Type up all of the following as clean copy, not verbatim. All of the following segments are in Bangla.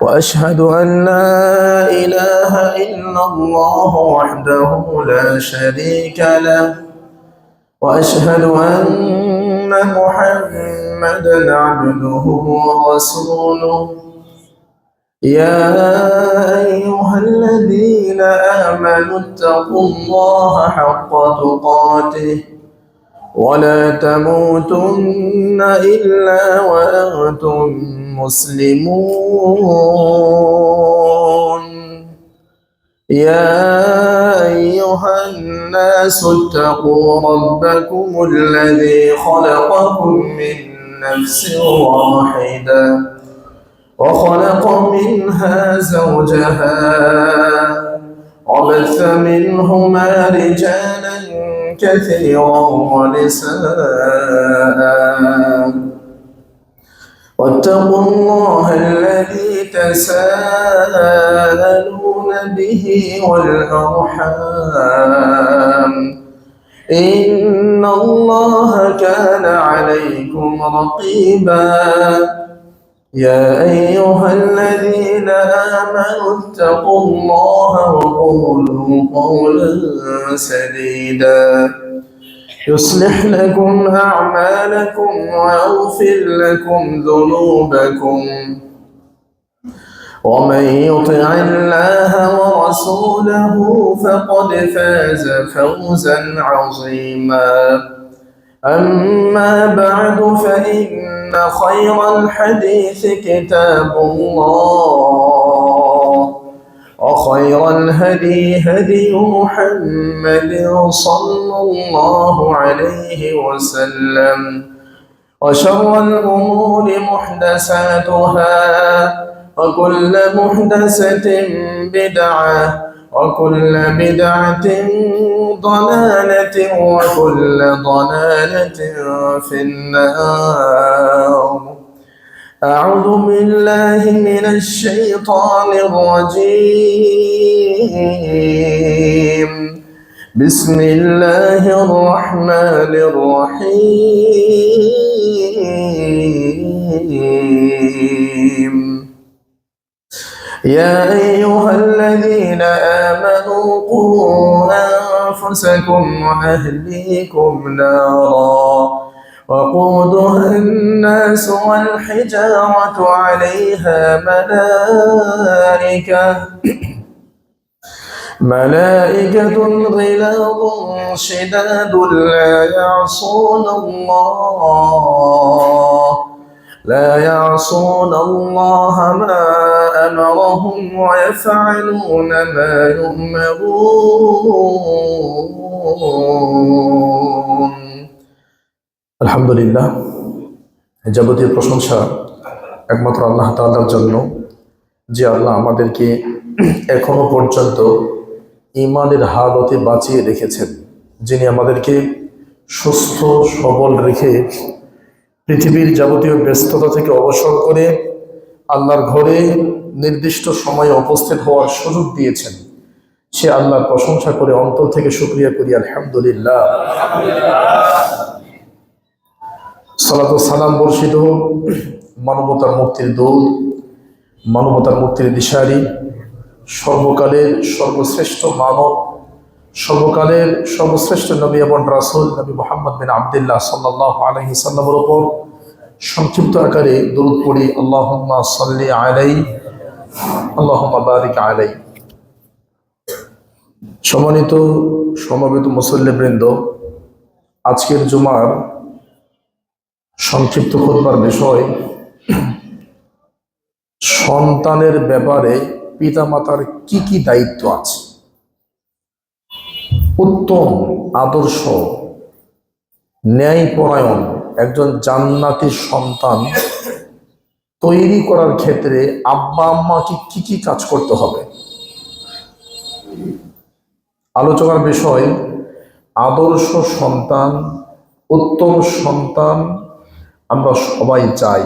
وأشهد أن لا إله إلا الله وحده لا شريك له وأشهد أن محمدا عبده ورسوله يا أيها الذين آمنوا اتقوا الله حق تقاته ولا تموتن إلا وأنتم مسلمون يا أيها الناس اتقوا ربكم الذي خلقكم من نفس واحدة وخلق منها زوجها وبث منهما رجالا كثيرا ونساء واتقوا الله الذي تساءلون به والأرحام إن الله كان عليكم رقيبا يا أيها الذين آمنوا اتقوا الله وقولوا قولا سديدا يصلح لكم أعمالكم ويغفر لكم ذنوبكم ومن يطع الله ورسوله فقد فاز فوزا عظيما أما بعد فإن خير الحديث كتاب الله وخير الهدي هدي محمد صلى الله عليه وسلم وشر الأمور محدثاتها وكل محدثة بدعة وكل بدعة ضلالة وكل ضلالة في النار. أعوذ بالله من الشيطان الرجيم. بسم الله الرحمن الرحيم. يا أيها الذين آمنوا قوا أنفسكم وأهليكم نارا وقودها الناس والحجارة عليها ملائكة غلاظ شداد لا يعصون الله ما أمرهم ويفعلون ما يؤمرون. আলহামদুলিল্লাহ, যাবতীয় প্রশংসা একমাত্র আল্লাহ তাআলার জন্য, যে আল্লাহ আমাদেরকে এখনো পর্যন্ত ঈমানের হালতে বাঁচিয়ে রেখেছেন, যিনি আমাদেরকে সুস্থ সবল রেখে পৃথিবীর যাবতীয় ব্যস্ততা থেকে অবসর করে আল্লাহর ঘরে নির্দিষ্ট সময়ে উপস্থিত হওয়ার সুযোগ দিয়েছেন। সে আল্লাহর প্রশংসা করে অন্তর থেকে শুকরিয়া করি, আলহামদুলিল্লাহ। সালাত ও সালাম বর্ষিত হোক মানবতার মুক্তির দূত, মানবতার মুক্তির দিশারি, সর্বকালের সর্বশ্রেষ্ঠ মানব, সর্বকালের সর্বশ্রেষ্ঠ নবী এবং রাসূল নবী মুহাম্মদ বিন আবদুল্লাহ সাল্লাল্লাহু আলাইহি সাল্লামের উপর সংক্ষিপ্ত আকারে দরুদ পড়ি। আল্লাহুম্মা সাল্লি আলাইহি আল্লাহুম্মা বারিক আলাইহি। সম্মানিত সমবেত মুসল্লিবৃন্দ, আজকের জুমার সংক্ষিপ্ত খুতবার বিষয় সন্তানের ব্যাপারে পিতামাতার কি কি দায়িত্ব আছে। উত্তম আদর্শ ন্যায়পরায়ণ একজন জান্নাতি সন্তান তৈরি করার ক্ষেত্রে আব্বা আম্মাকে কি কি কাজ করতে হবে। আলোচনার বিষয় আদর্শ সন্তান, উত্তম সন্তান আমরা সবাই চাই।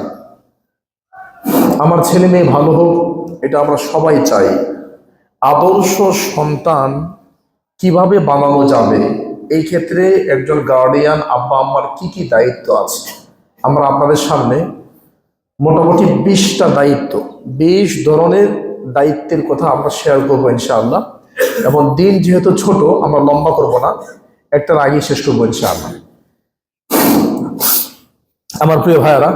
আমার ছেলে মেয়ে ভালো হোক, এটা আমরা সবাই চাই। আদর্শ সন্তান কিভাবে বানানো যাবে, এই ক্ষেত্রে একজন গার্ডিয়ান আব্বা আম্মার কি কি দায়িত্ব আছে আমরা আপনাদের সামনে মোটামুটি 20টা দায়িত্ব, 20 ধরনের দায়িত্বের কথা আমরা শেয়ার করবো ইনশাআল্লাহ। এবং দিন যেহেতু ছোট, আমরা লম্বা করব না, একটার আগেই শেষ করবো ইনশাআল্লাহ। আমার প্রিয় ভাইয়ারা,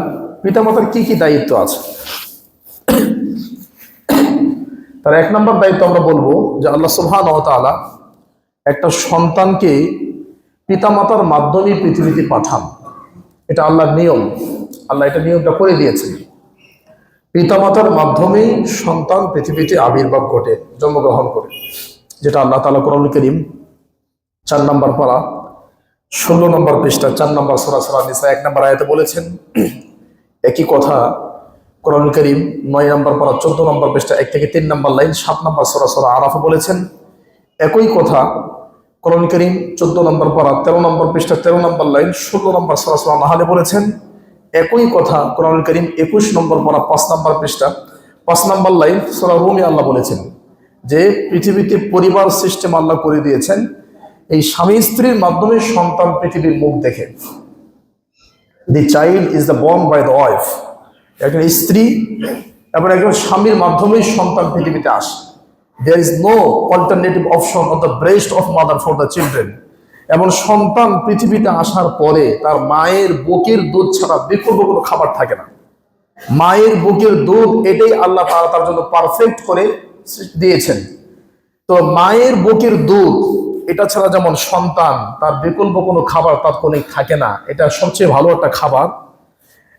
পিতামাতার কি কি দায়িত্ব আছে? তার 1 নম্বর দায়িত্ব আমরা বলবো যে আল্লাহ সুবহানাহু ওয়া তাআলা একটা সন্তানকে পিতামাতার মাধ্যমে পৃথিবীতে পাঠান। এটা আল্লাহর নিয়ম, আল্লাহ এটা নিয়মটা করে দিয়েছেন। পিতামাতার মাধ্যমেই সন্তান পৃথিবীতে আবির্ভাব ঘটে, জন্মগ্রহণ করে, যেটা আল্লাহ তাআলা কোরআনুল কারীম 4 নম্বর পারা 16 নম্বর পৃষ্ঠা 4 নম্বর সূরা সূরা নিসা 1 নম্বর আয়াতে বলেছেন। একই কথা কোরআনুল কারীম 9 নম্বর পারা 14 নম্বর পৃষ্ঠা 1 থেকে 3 নম্বর লাইন 7 নম্বর সূরা সূরা আরাফে বলেছেন। একই কথা কোরআনুল কারীম 14 নম্বর পারা 13 নম্বর পৃষ্ঠা 13 নম্বর লাইন 16 নম্বর সূরা সূরা নাহলে বলেছেন। একই কথা কোরআনুল কারীম 21 নম্বর পারা 5 নম্বর পৃষ্ঠা 5 নম্বর লাইন সূরা রুমে আল্লাহ বলেছেন যে পৃথিবীতে পরিবার সিস্টেম আল্লাহ করে দিয়েছেন এই স্বামী স্ত্রীর মাধ্যমে সন্তান পৃথিবীর মুখ দেখে। The child is the born by the wife. একজন স্ত্রী এবং একজন স্বামীর মাধ্যমেই সন্তান পৃথিবীতে আসে। There is no alternative option on the breast of mother for the children. এবং সন্তান পৃথিবীতে আসার পরে তার মায়ের বুকের দুধ ছাড়া বিকল্প কোনো খাবার থাকে না। মায়ের বুকের দুধ এটাই আল্লাহ তাআলা তার জন্য পারফেক্ট করে দিয়েছেন। তো মায়ের বুকের দুধ এটা ছাড়া যেমন সন্তান তার বিকল্প কোনো খাবার তাৎক্ষণিক থাকে না, এটা সবচেয়ে ভালো একটা খাবার।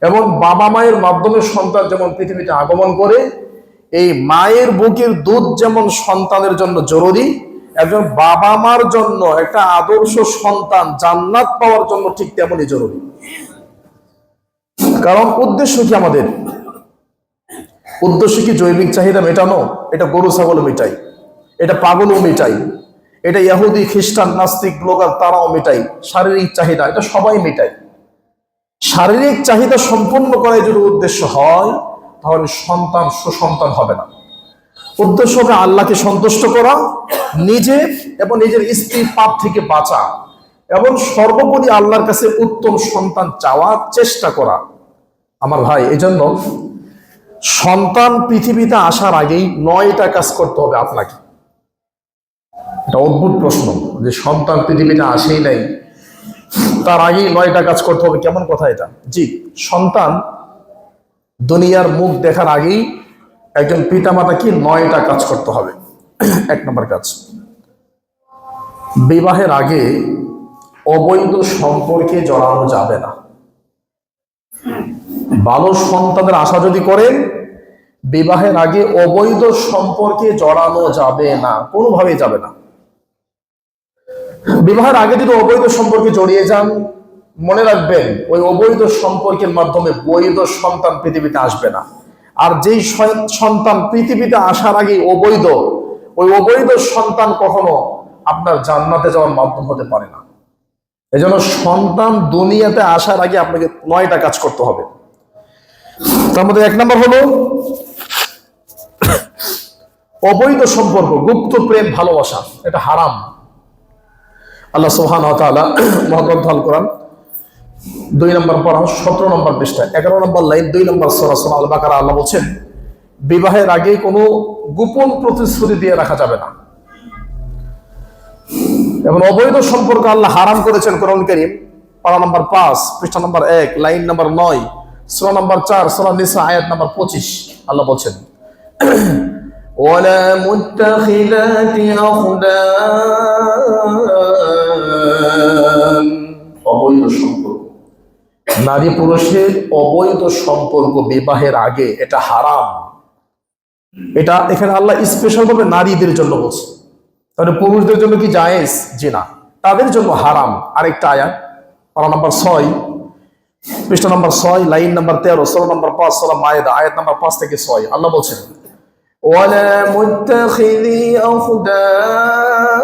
এবং বাবা মায়ের মাধ্যমে সন্তান যেমন পৃথিবীতে আগমন করে, এই মায়ের বুকের দুধ যেমন সন্তানের জন্য জরুরি, একজন বাবা মার জন্য একটা আদর্শ সন্তান জান্নাত পাওয়ার জন্য ঠিক তেমনই জরুরি। কারণ উদ্দেশ্য কি আমাদের? উদ্দেশ্য কি জৈবিক চাহিদা মেটানো? এটা গরু ছাগল মেটাই, এটা পাগলও মেটাই, এটা ইহুদি খ্রিস্টান নাস্তিক ব্লগার তারাও মেটাই। শারীরিক চাহিদা এটা সবাই মেটায়। শারীরিক চাহিদা সম্পূর্ণ করার যদি উদ্দেশ্য হয় তাহলে সন্তান সুসন্তান হবে না। উদ্দেশ্য হবে আল্লাহকে সন্তুষ্ট করা, নিজে এবং নিজের স্ত্রীর পাপ থেকে বাঁচা, এবং সর্বোপরি আল্লাহর কাছে উত্তম সন্তান চাওয়ার চেষ্টা করা। আমার ভাই, এই জন্য সন্তান পৃথিবীতে আসার আগেই 9টা কাজ করতে হবে আপনাকে। এটা অদ্ভুত প্রশ্ন যে সন্তান পৃথিবীতে আসেই নাই, তার আগেই 9টা কাজ করতে হবে, কেমন কথা এটা? জি, সন্তান দুনিয়ার মুখ দেখার আগেই একজন পিতামাতাকে 9টা কাজ করতে হবে। 1 নম্বর কাজ, বিবাহের আগে অবৈধ সম্পর্কে জড়ানো যাবে না। ভালো সন্তানের আশা যদি করেন, বিবাহের আগে অবৈধ সম্পর্কে জড়ানো যাবে না, কোনোভাবেই যাবে না। বিবাহের আগে যদি অবৈধ সম্পর্কে জড়িয়ে যান, মনে রাখবেন ওই অবৈধ সম্পর্কের মাধ্যমে বৈধ সন্তান পৃথিবীতে আসবে না। আর যেই সন্তান পৃথিবীতে আসার আগে অবৈধ, ওই অবৈধ সন্তান কখনো আপনার জান্নাতে যাওয়ার মাধ্যম হতে পারে না। এজন্য সন্তান দুনিয়াতে আসার আগে আপনাকে 9টা কাজ করতে হবে। তার মধ্যে 1 নম্বর হলো অবৈধ সম্পর্ক, গুপ্ত প্রেম ভালোবাসা, এটা হারাম। আল্লাহ সুবহানাহু ওয়া তাআলা মহাগ্রন্থ আল কোরআন 2 নম্বর পারা 17 নম্বর পৃষ্ঠা 11 নম্বর লাইন 2 নম্বর সূরা সূরা আল বাকারা আল্লাহ বলেন, বিবাহের আগে কোনো গোপন প্রতিশ্রুতি দিয়ে রাখা যাবে না। এবং অবৈধ সম্পর্ক আল্লাহ হারাম করেছেন কোরআন কারীম পারা নম্বর 5 পৃষ্ঠা নম্বর 1 লাইন নম্বর 9 সূরা নম্বর 4 সূরা নিসা আয়াত নম্বর 25 আল্লাহ বলেন, ওয়ালা মুত্তাখিদাতি আখদান। অবৈধ সম্পর্ক, নারী পুরুষের অবৈধ সম্পর্ক বিবাহের আগে এটা হারাম। এটা এখানে আল্লাহ স্পেশাল ভাবে নারীদের জন্য বলছে, তাহলে পুরুষদের জন্য কি জায়েজ? জি না, তাদের জন্য হারাম। আরেকটা আয়াত পারা নম্বর 6 পৃষ্ঠা নম্বর 6 লাইন নম্বর 13 সূরা নম্বর 5 সূরা মায়েদা আয়াত নম্বর 5 থেকে 6 আল্লাহ বলেন, ওয়ালা মুত্তাখিযি আখদান।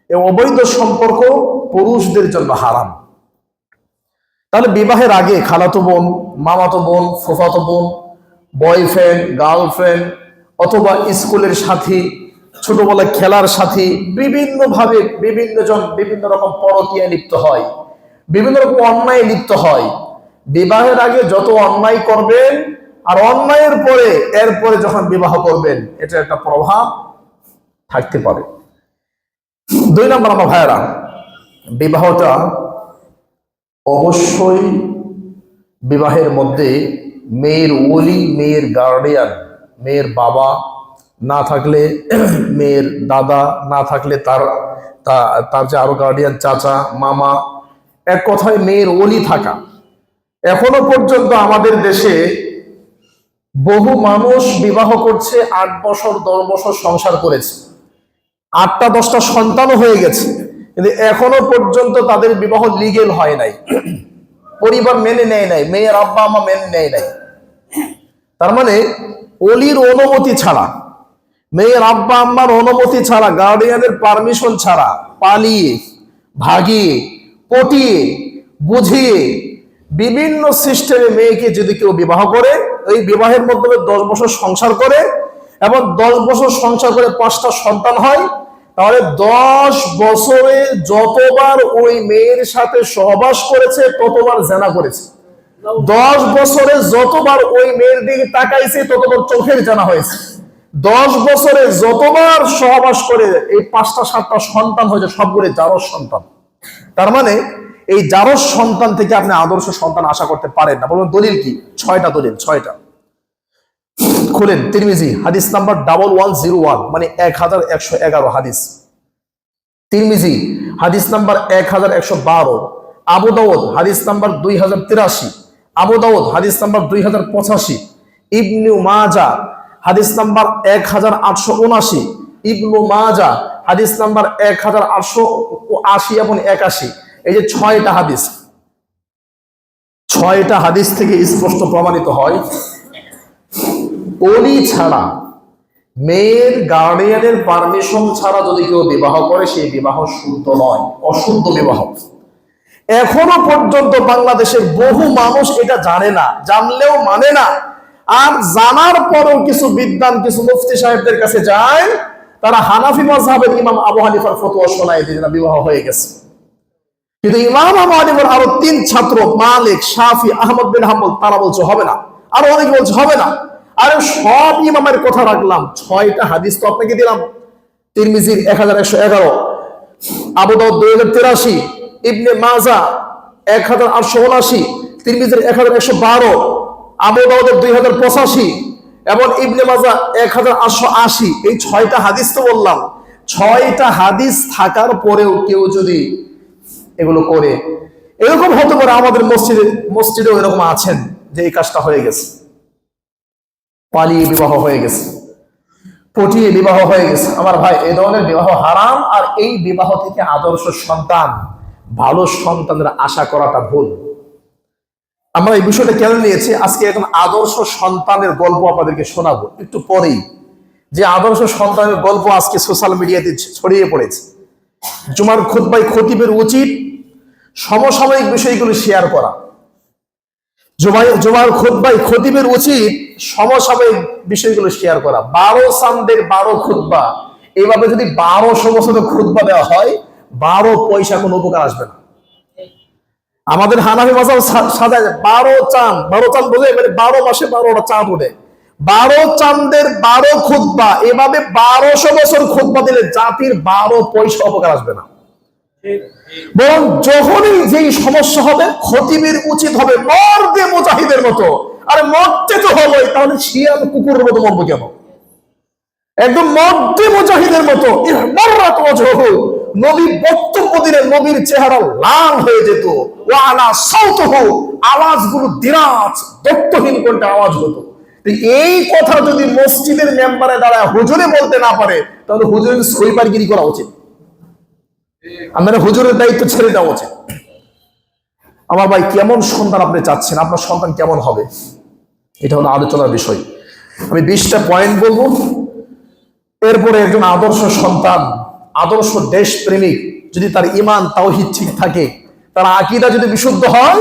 এই অবৈধ সম্পর্ক পুরুষদের জন্য হারাম। তাহলে বিবাহের আগে খালাতো বোন, মামাতো বোন, ফুফাতো বোন, বয়ফ্রেন্ড, গার্লফ্রেন্ড, অথবা স্কুলের সাথী, ছোটবেলায় খেলার সাথী, বিভিন্নভাবে বিভিন্ন জন বিভিন্ন রকম পরকীয়ায় লিপ্ত হয়, বিভিন্ন রকম অন্যায় লিপ্ত হয়। বিবাহের আগে যত অন্যায় করবেন আর অন্যায়ের পরে এরপরে যখন বিবাহ করবেন, এটা একটা প্রভাব থাকতে পারে। 2 নম্বর, আমার ভাইয়েরা, বিবাহটা অবশ্যই বিবাহের মধ্যে মেয়ের ওলি, মেয়ের গার্ডিয়ান, মেয়ের বাবা না থাকলে, মেয়ের দাদা না থাকলে তার তার যে আরো গার্ডিয়ান, চাচা, মামা, এক কথায় মেয়ের ওলি থাকা। এখনো পর্যন্ত আমাদের দেশে বহু মানুষ বিবাহ করছে, 8 বছর 10 বছর সংসার করেছে, 8টা 10টা সন্তানও হয়ে গেছে, কিন্তু এখনো পর্যন্ত তাদের বিবাহ লিগেল হয় নাই, পরিবার মেনে নেয় নাই, মেয়ের আব্বা আম্মা মেনে নেয় নাই। তার মানে ওলির অনুমতি ছাড়া, মেয়ের আব্বা আম্মার অনুমতি ছাড়া, গার্ডিয়ানের পারমিশন ছাড়া পালিয়ে, ভাগিয়ে, পটিয়ে, বুঝিয়ে বিভিন্ন সিস্টেমে মেয়েকে যদি কেউ বিবাহ করে, ওই বিবাহের মাধ্যমে 10 বছর সংসার করে এবং 10 বছর সংসার করে 5টা সন্তান হয়, তাহলে 10 বছরে যতবার ওই মেয়ের সাথে সহবাস করেছে ততবার জেনা করেছে। 10 বছরে যতবার ওই মেয়ের দিকে তাকাইছে ততবার চোখের জানা হয়েছে। 10 বছরে যতবার সহবাস করে এই 5টা 7টা সন্তান হয়েছে, সবগুলো জারজ সন্তান। তার মানে এই জারজ সন্তান থেকে আপনি আদর্শ সন্তান আশা করতে পারেন না। বলুন দলিল কি? 6টা দলিল, 6টা। খুলেন তিরমিজি হাদিস নাম্বার 1101, মানে 1111 হাদিস। তিরমিজি হাদিস নাম্বার 1112, আবু দাউদ হাদিস নাম্বার 2083, আবু দাউদ হাদিস নাম্বার 2085, ইবনু মাজাহ হাদিস নাম্বার 1879, ইবনু মাজাহ হাদিস নাম্বার 1880 এবং 81। এই যে 6টা হাদিস, 6টা হাদিস থেকে স্পষ্ট প্রমাণিত হয়, ওলি ছাড়া, মেয়ের গার্ডিয়ানের পারমিশন ছাড়া যদি কেউ বিবাহ করে, সেই বিবাহ শুদ্ধ নয়, অশুদ্ধ বিবাহ। এখনো পর্যন্ত বাংলাদেশের বহু মানুষ এটা জানে না, জানলেও মানে না, আর জানার পরেও কিছু বিদ্বান, কিছু মুফতি সাহেবদের কাছে যায়, তারা হানাফি মাযহাবের ইমাম আবু হানিফার ফতোয়া শোনায় দিয়ে বিবাহ হয়ে গেছে। কিন্তু ইমাম আবু হানিফার আরো 3 ছাত্র, মালিক, শাফি, আহমদ বিন হাম্বল, তারা বলছে হবে না, আরো অনেকে বলছে হবে না। আরে সব ইমামের কথা রাখলাম, 6টা হাদিস তো আপনাকে দিলাম। তিরমিজির 1111, আবু দাউদ 2083, ইবনে মাজাহ 1879, তিরমিজির 1112, আবু দাউদের 2085 এবং ইবনে মাজাহ 1880। এই 6টা হাদিস তো বললাম। 6টা হাদিস থাকার পরেও কেউ যদি এগুলো করে, এরকম হতে পারে আমাদের মসজিদেও এরকম আছেন যে এই কাজটা হয়ে গেছে, পালিয়ে বিবাহ হয়ে গেছে, পটিয়ে বিবাহ হয়ে গেছে। আমার ভাই, এই ধরনের বিবাহ হারাম, আর এই বিবাহ থেকে আদর্শ সন্তান, ভালো সন্তানদের আশা করাটা ভুল। আমরা এই বিষয়টা কেন নিয়েছি, আজকে এখন আদর্শ সন্তানের গল্প আপনাদেরকে শোনাবো একটু পরেই। যে আদর্শ সন্তানের গল্প আজকে সোশ্যাল মিডিয়াতে ছড়িয়ে পড়েছে। জুমার খুতবায় খতিবের উচিত সমসাময়িক বিষয়গুলো শেয়ার করা। জুমার খুতবায় খতিবের উচিত সমসাময়িক বিষয়গুলো শেয়ার করা। 12 চাঁদের 12 খুতবা, এইভাবে যদি 1200 বছরের খুতবা দেওয়া হয়, 12 পয়সা কোনো উপকার আসবে না। আমাদের হানাফি মাযহাব সাজায় 12 চাঁদ, 12 চাঁদ বোঝে, মানে 12 মাসে 12টা চাঁদ ওঠে। 12 চাঁদের 12 খুতবা, এভাবে 1200 বছর খুতবা দিলে জাতির 12 পয়সা উপকার আসবে না। বরং যখনই যেই সমস্যা হবে, খতিবের উচিত হবে মর্দে মুজাহিদের মতো। আরে মরতে তো হবেই, তাহলে শিয়াল কুকুরের মতো মরবো কেন? একদম মর্দে মুজাহিদের মতো। নবী বক্তব্য দিলে নবীর চেহারা লাল হয়ে যেত, ওয়ালা সাউতুহু, আওয়াজগুলো দিরাজ দত্তহীন কণ্ঠে আওয়াজ হতো। এই কথা যদি মসজিদের মেম্বারে দাঁড়ায় হুজুরে বলতে না পারে, তাহলে হুজুরের সুইপারগিরি করা উচিত, আমাদের হুজুরের দায়িত্ব ছেড়ে দেওয়া উচিত। আমার ভাই, কেমন সন্তান আপনি চাচ্ছেন? আপনার সন্তান কেমন হবে? এটা হলো আলোচনার বিষয়। আমি 20টা পয়েন্ট বলবো, এরপরে একজন আদর্শ সন্তান, আদর্শ দেশপ্রেমিক, যদি তার ঈমান তাওহীদ ঠিক থাকে, তার আকীদা যদি বিশুদ্ধ হয়,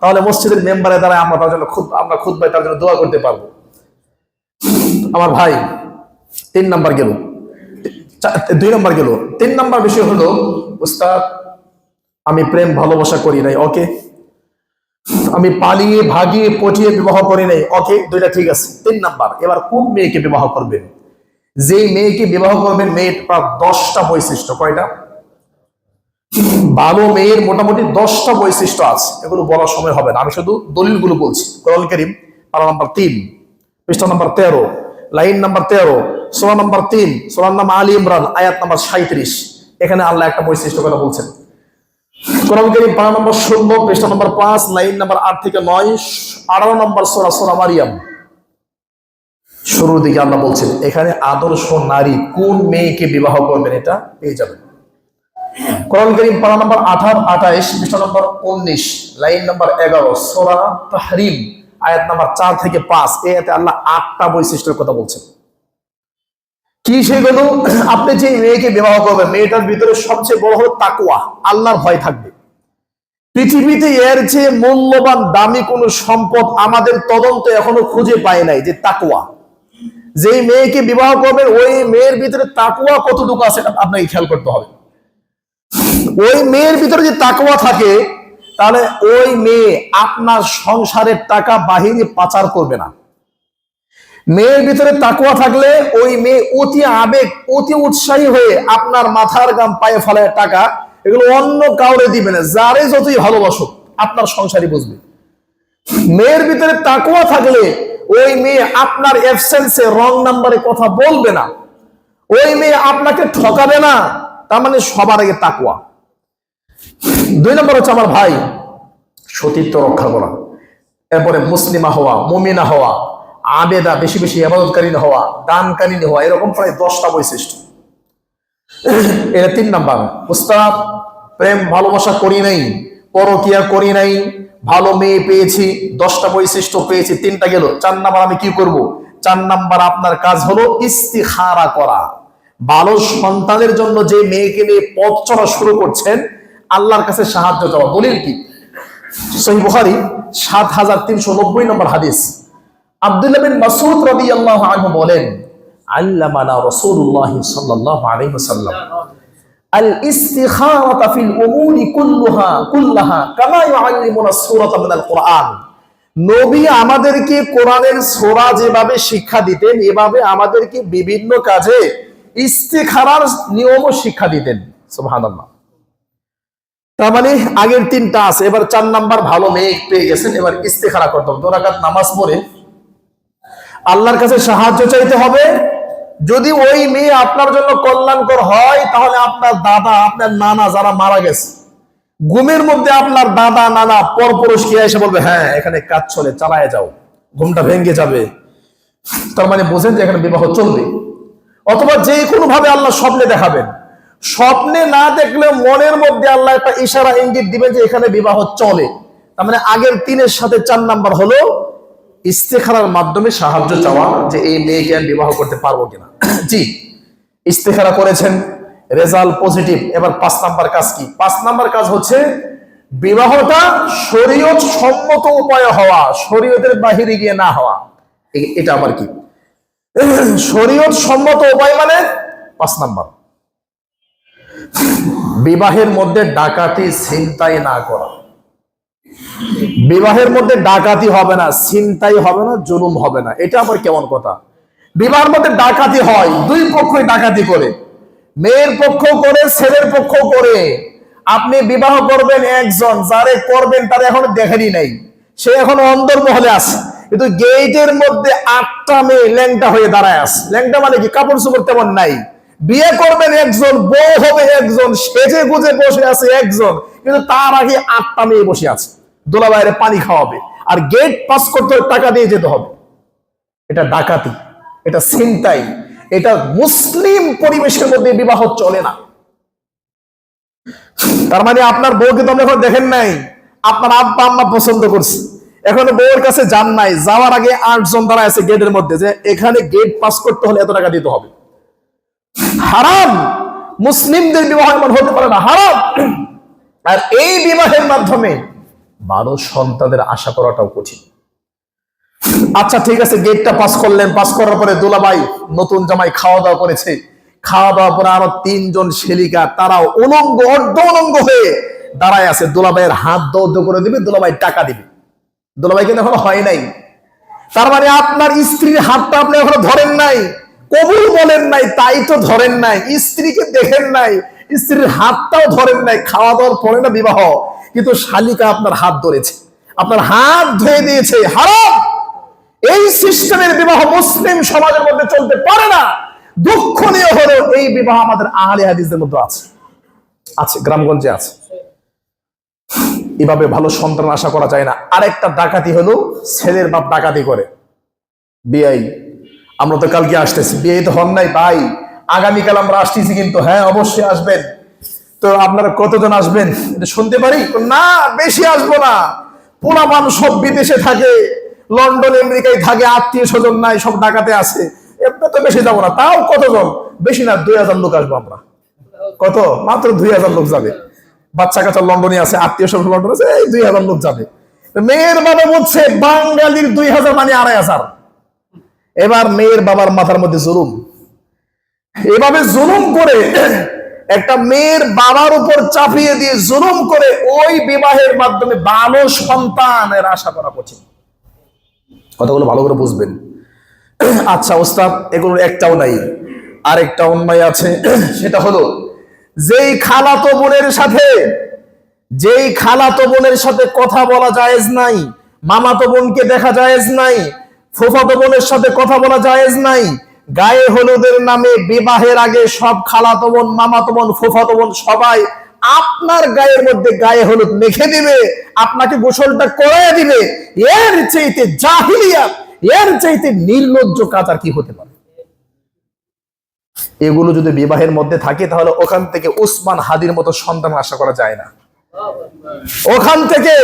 তাহলে মসজিদের মেম্বারে দ্বারা আমরা তার জন্য খুতবায় তার জন্য দোয়া করতে পারবো। আমার ভাই, 3 নাম্বার গেল, 2 নাম্বার গেল। 3 নাম্বার বিষয় হলো, উস্তাদ আমি প্রেম ভালোবাসা করি নাই। ওকে, আমি পালিয়ে ভাগিয়ে পটিয়ে বিবাহ করি নাই, ওকে, দুইটা ঠিক আছে। 3 নাম্বার, এবার কোন মেয়েকে বিবাহ করবেন? যেই মেয়েকে বিবাহ করবেন মেয়েটার 10টা বৈশিষ্ট্য। কয়টা? ভালো মেয়ের মোটামুটি 10টা বৈশিষ্ট্য আছে, এগুলো বলার সময় হবে না, আমি শুধু দলিলগুলো বলছি। কোরআন কারীম পারা নাম্বার 3, পৃষ্ঠা নাম্বার 13, লাইন নাম্বার 13, সূরা নাম্বার 3, সূরার নাম আলী ইমরান, আয়াত নাম্বার 37। এখানে আল্লাহ একটা বৈশিষ্ট্য কথা বলছেন। কোরআন কারীম পারা নাম্বার 16, পৃষ্ঠা নাম্বার 5, লাইন নাম্বার 8 থেকে 9, 18 নম্বর সূরা মারিয়াম, শুরুর দিকে আল্লাহ বলছেন এখানে আদর্শ নারী কোন মেয়েকে বিবাহ করবেন এটা পেয়ে যাবেন। কোরআন কারীম পারা নাম্বার 28, পৃষ্ঠা নাম্বার 19, লাইন নাম্বার 11, সূরা তাহরিম, আয়াত নাম্বার 4 থেকে 5। এতে আল্লাহ 8টা বৈশিষ্ট্যের কথা বলছেন। কি সেগুলো? আপনি যে মেয়েকে বিবাহ করবেন মেয়েটার ভিতরে সবচেয়ে বড় হলো তাকওয়া, আল্লাহর ভয় থাকবে। পৃথিবীতে এর যে মূল্যবান দামি কোন সম্পদ আমাদের তদন্ত এখনো খুঁজে পায় নাই, যে তাকওয়া। যেই মেয়েকে বিবাহ করবেন ওই মেয়ের ভিতরে তাকওয়া কতটুকু আছে আপনাকে খেয়াল করতে হবে। ওই মেয়ের ভিতরে যে তাকওয়া থাকে তাহলে ওই মেয়ে আপনার সংসারের টাকা বাহিরে পাচার করবে না। মেয়ের ভিতরে তাকওয়া থাকলে ওই মেয়ে অতি আবেগ, অতি উৎসাহী হয়ে আপনার মাথার গাম পায়ে ফেলায় টাকা এগুলো অন্য কাউরে দিবে না, যারে যতই ভালোবাসুক আপনার সংসারই বুঝবে। মেয়ের ভিতরে তাকওয়া থাকলে ওই মেয়ে আপনার অ্যাবসেন্সে রং নাম্বারে কথা বলবে না, ওই মেয়ে আপনাকে ঠকাবে না। তার মানে সবার আগে তাকওয়া। 2 নম্বর হচ্ছে আমার ভাই সতীত্ব রক্ষা করা, এরপরে মুসলিমা হওয়া, মুমিনা হওয়া, আবেদা বেশি বেশি ইবাদতকারিনী হওয়া, দানকারিনী হওয়া, এরকম প্রায় 10টা বৈশিষ্ট্য। এটা 3 নাম্বার। উস্তাদ প্রেম ভালোবাসা করি নাই, পরকিয়া করি নাই, ভালো মেয়ে পেয়েছি, 10টা বৈশিষ্ট্য পেয়েছি, 3টা গেল। 4 নাম্বার আমি কি করব? 4 নাম্বার আপনার কাজ হলো ইস্তিখারা করা। ভালো সন্তানের জন্য যে মেয়েকে নিয়ে পথ চলা শুরু করছেন আল্লাহর কাছে সাহায্য চাওয়া। দলিল কি? সহিহ বুখারী 7390 নম্বর হাদিস। আব্দুল্লাহ বিন মাসউদ রাদিয়াল্লাহু আনহু বলেন, আল্লামানা রাসূলুল্লাহ সাল্লাল্লাহু আলাইহি ওয়াসাল্লাম আল ইস্তিখারাতা ফিল উমুরি কুল্লাহা কামা ইউআল্লিমুনা সূরাতা মিনাল কুরআন। নবী আমাদেরকে কোরআনের সূরা যেভাবে শিক্ষা দিতেন এভাবে আমাদেরকে বিভিন্ন কাজে ইস্তিখারার নিয়মও শিক্ষা দিতেন। সুবহানাল্লাহ। তার মানে আগের 3টা আছে, এবার 4 নাম্বার ভালো মেয়ে পেয়ে গেছেন, এবার ইস্তিখারা করতে হবে। 2 রাকাত নামাজ পড়ে আল্লাহর কাছে সাহায্য চাইতে হবে। যদি ওই মেয়ে আপনার জন্য কল্যাণকর হয় তাহলে আপনার দাদা, আপনার নানা যারা মারা গেছে ঘুমের মধ্যে আপনার দাদা নানা পরপুরুষ কি এসে বলবে হ্যাঁ এখানে কাজ চলে, চালায় যাও, ঘুমটা ভেঙে যাবে। তার মানে বোঝেন যে এখানে বিবাহ চলবে। অথবা যে কোনো ভাবে আল্লাহ স্বপ্নে দেখাবেন, স্বপ্নে না দেখলে মনের মধ্যে আল্লাহ একটা ইশারা ইঙ্গিত দিবেন যে এখানে বিবাহ চলে। তার মানে আগের 3-এর সাথে 4 নাম্বার হলো ইস্তেখারার মাধ্যমে সাহায্য চাওয়া, যে এই মেয়েকে আমি বিবাহ করতে পারবো কিনা। জি, ইস্তেখারা করেছেন, রেজাল্ট পজিটিভ। এবার 5 নাম্বার কাজ কি? 5 নাম্বার কাজ হচ্ছে বিবাহটা শরীয়ত সম্মত উপায়ে হওয়া, শরীয়তের বাহিরে গিয়ে না হওয়া। এটা আবার কি? শরীয়ত সম্মত উপায় মানে 5 নাম্বার বিবাহের মধ্যে ডাকাতি ছিনতাই না করা। বিবাহের মধ্যে ডাকাতি হবে না, ছিনতাই হবে না, জুলুম হবে না। এটা আবার কেমন কথা? বিবাহের মধ্যে ডাকাতি হয়, 2 পক্ষই ডাকাতি করে, মেয়ের পক্ষ করে, ছেলের পক্ষ করে। আপনি বিবাহ করবেন একজন, যারে করবেন তার এখনো দেখেনি নাই, সে এখন অন্দরমহলে আছে, কিন্তু গেটের মধ্যে 8টা মেয়ে ল্যাংটা হয়ে দাঁড়ায় আছে। ল্যাংটা মানে কি? কাপড় চোপড় তেমন নাই। বিয়ে করবেন একজন, বউ হবে একজন, সেজে গুজে বসে আছে একজন, কিন্তু তার আগে 8টা মেয়ে বসে আছে, দোলা বাইরে পানি খাওয়াবে, আর গেট পাস করতে টাকা দিয়ে যেতে হবে। এটা ডাকাতি, এটা ছিনতাই, এটা মুসলিম পরিবেশের মধ্যে বিবাহ চলে না। তার মানে আপনার বউকে তো আপনি এখন দেখেন নাই, আপনার আব্বা আম্মা পছন্দ করছে, এখন বউয়ের কাছে যান নাই, যাওয়ার আগে 8 জন দাঁড়ায় আছে গেটের মধ্যে, যে এখানে গেট পাস করতে হলে এত টাকা দিতে হবে। হারাম। মুসলিমদের বিবাহ এমন হতে পারে না, হারাম। আর এই বিবাহের মাধ্যমে ভালো সন্তানের আশা করাটাও কঠিন। আচ্ছা ঠিক আছে, গেটটা পাস করলেন, পাস করার পরে দুলাভাই নতুন জামাই খাওয়া দাওয়া করেছে, খাওয়া দাওয়া পরে আরো 3 জন শেলিকা, তারাও উলঙ্গ, অর্ধ উলঙ্গ হয়ে দাঁড়ায় আছে। দুলাভাইয়ের হাত দৌড় করে দিবে, দুলাভাই টাকা দিবে। দুলাভাই কিন্তু এখনো হয় নাই। তার মানে আপনার স্ত্রীর হাতটা আপনি এখনো ধরেন নাই, কবুল বলেন নাই, তাই তো ধরেন নাই, স্ত্রীকে দেখেন নাই, স্ত্রীর হাতটাও ধরেন নাই, খাওয়া দাওয়ার পরে না বিবাহ, কিন্তু শালিকা আপনার হাত ধরেছে, আপনার হাত ধুয়ে দিয়েছে, হারাম। এই সিস্টেমের বিবাহ মুসলিম সমাজের মধ্যে চলতে পারে না। দুঃখনীয় হলো এই বিবাহ আমাদের আহলে হাদিসদের মধ্যে আছে, আছে গ্রামগঞ্জে আছে। এভাবে ভালো সন্তান আশা করা যায় না। আরেকটা ডাকাতি হলো ছেলের বাপ ডাকাতি করে। বিয়াই, আমরা তো কালকে আসতেছি, বিয়ে তো হন নাই ভাই, আগামীকাল আমরা আসতেছি কিন্তু, হ্যাঁ অবশ্যই আসবেন। তো আপনারা কতজন আসবেন এটা শুনতে পারি? না, বেশি আসবো না, পুরা মানুষ সব বিদেশে থাকে, লন্ডন আমেরিকায় থাকে, আত্মীয় স্বজন নাই, সব ডাকাতে আছে, এমনি তো বেশি যাবো না। তাও কতজন? বেশি না, 2000 লোক আসবো আমরা। কত? মাত্র 2000 লোক যাবে। বাচ্চা কাচ্চা লন্ডনে আছে, আত্মীয় স্বজন লন্ডন আছে, এই 2000 লোক যাবে। মেয়ের বাবা বলছে বাঙালির 2000 মানে 2500। এবার মেয়ের বাবার মাথার মধ্যে জুলুম, এভাবে জুলুম করে একটা মেয়ের বাবার উপর চাপিয়ে দিয়ে জুলুম করে ওই বিবাহের মাধ্যমে ভালো সন্তানের আশা করা কঠিন। কথাগুলো ভালো করে বুঝবেন। আচ্ছা ওস্তাদ, এগুলোর একটাও নাই, আরেকটা অন্যায় আছে, সেটা হলো যেই খালাতো বোনের সাথে কথা বলা জায়েজ নাই, মামাতো বোনকে দেখা জায়েজ নাই, ফুফাতো বোনের সাথে কথা বলা জায়েজ নাই। গায়ে হলুদের নামে বিবাহের আগে সব খালাতো বোন, মামাতো বোন, ফুফাতো বোন সবাই আপনার গায়ের মধ্যে গায়ে হলুদ মেখে দিবে, আপনাকে গোসলটা করায় দিবে। এর চাইতে জাহিলিয়াত, এর চাইতে নির্লজ্জ কাজ আর কি হতে পারে? এগুলো যদি বিবাহের মধ্যে থাকে তাহলে ওখান থেকে উসমান হাদির মতো সন্তান আশা করা যায় না। ওখান থেকে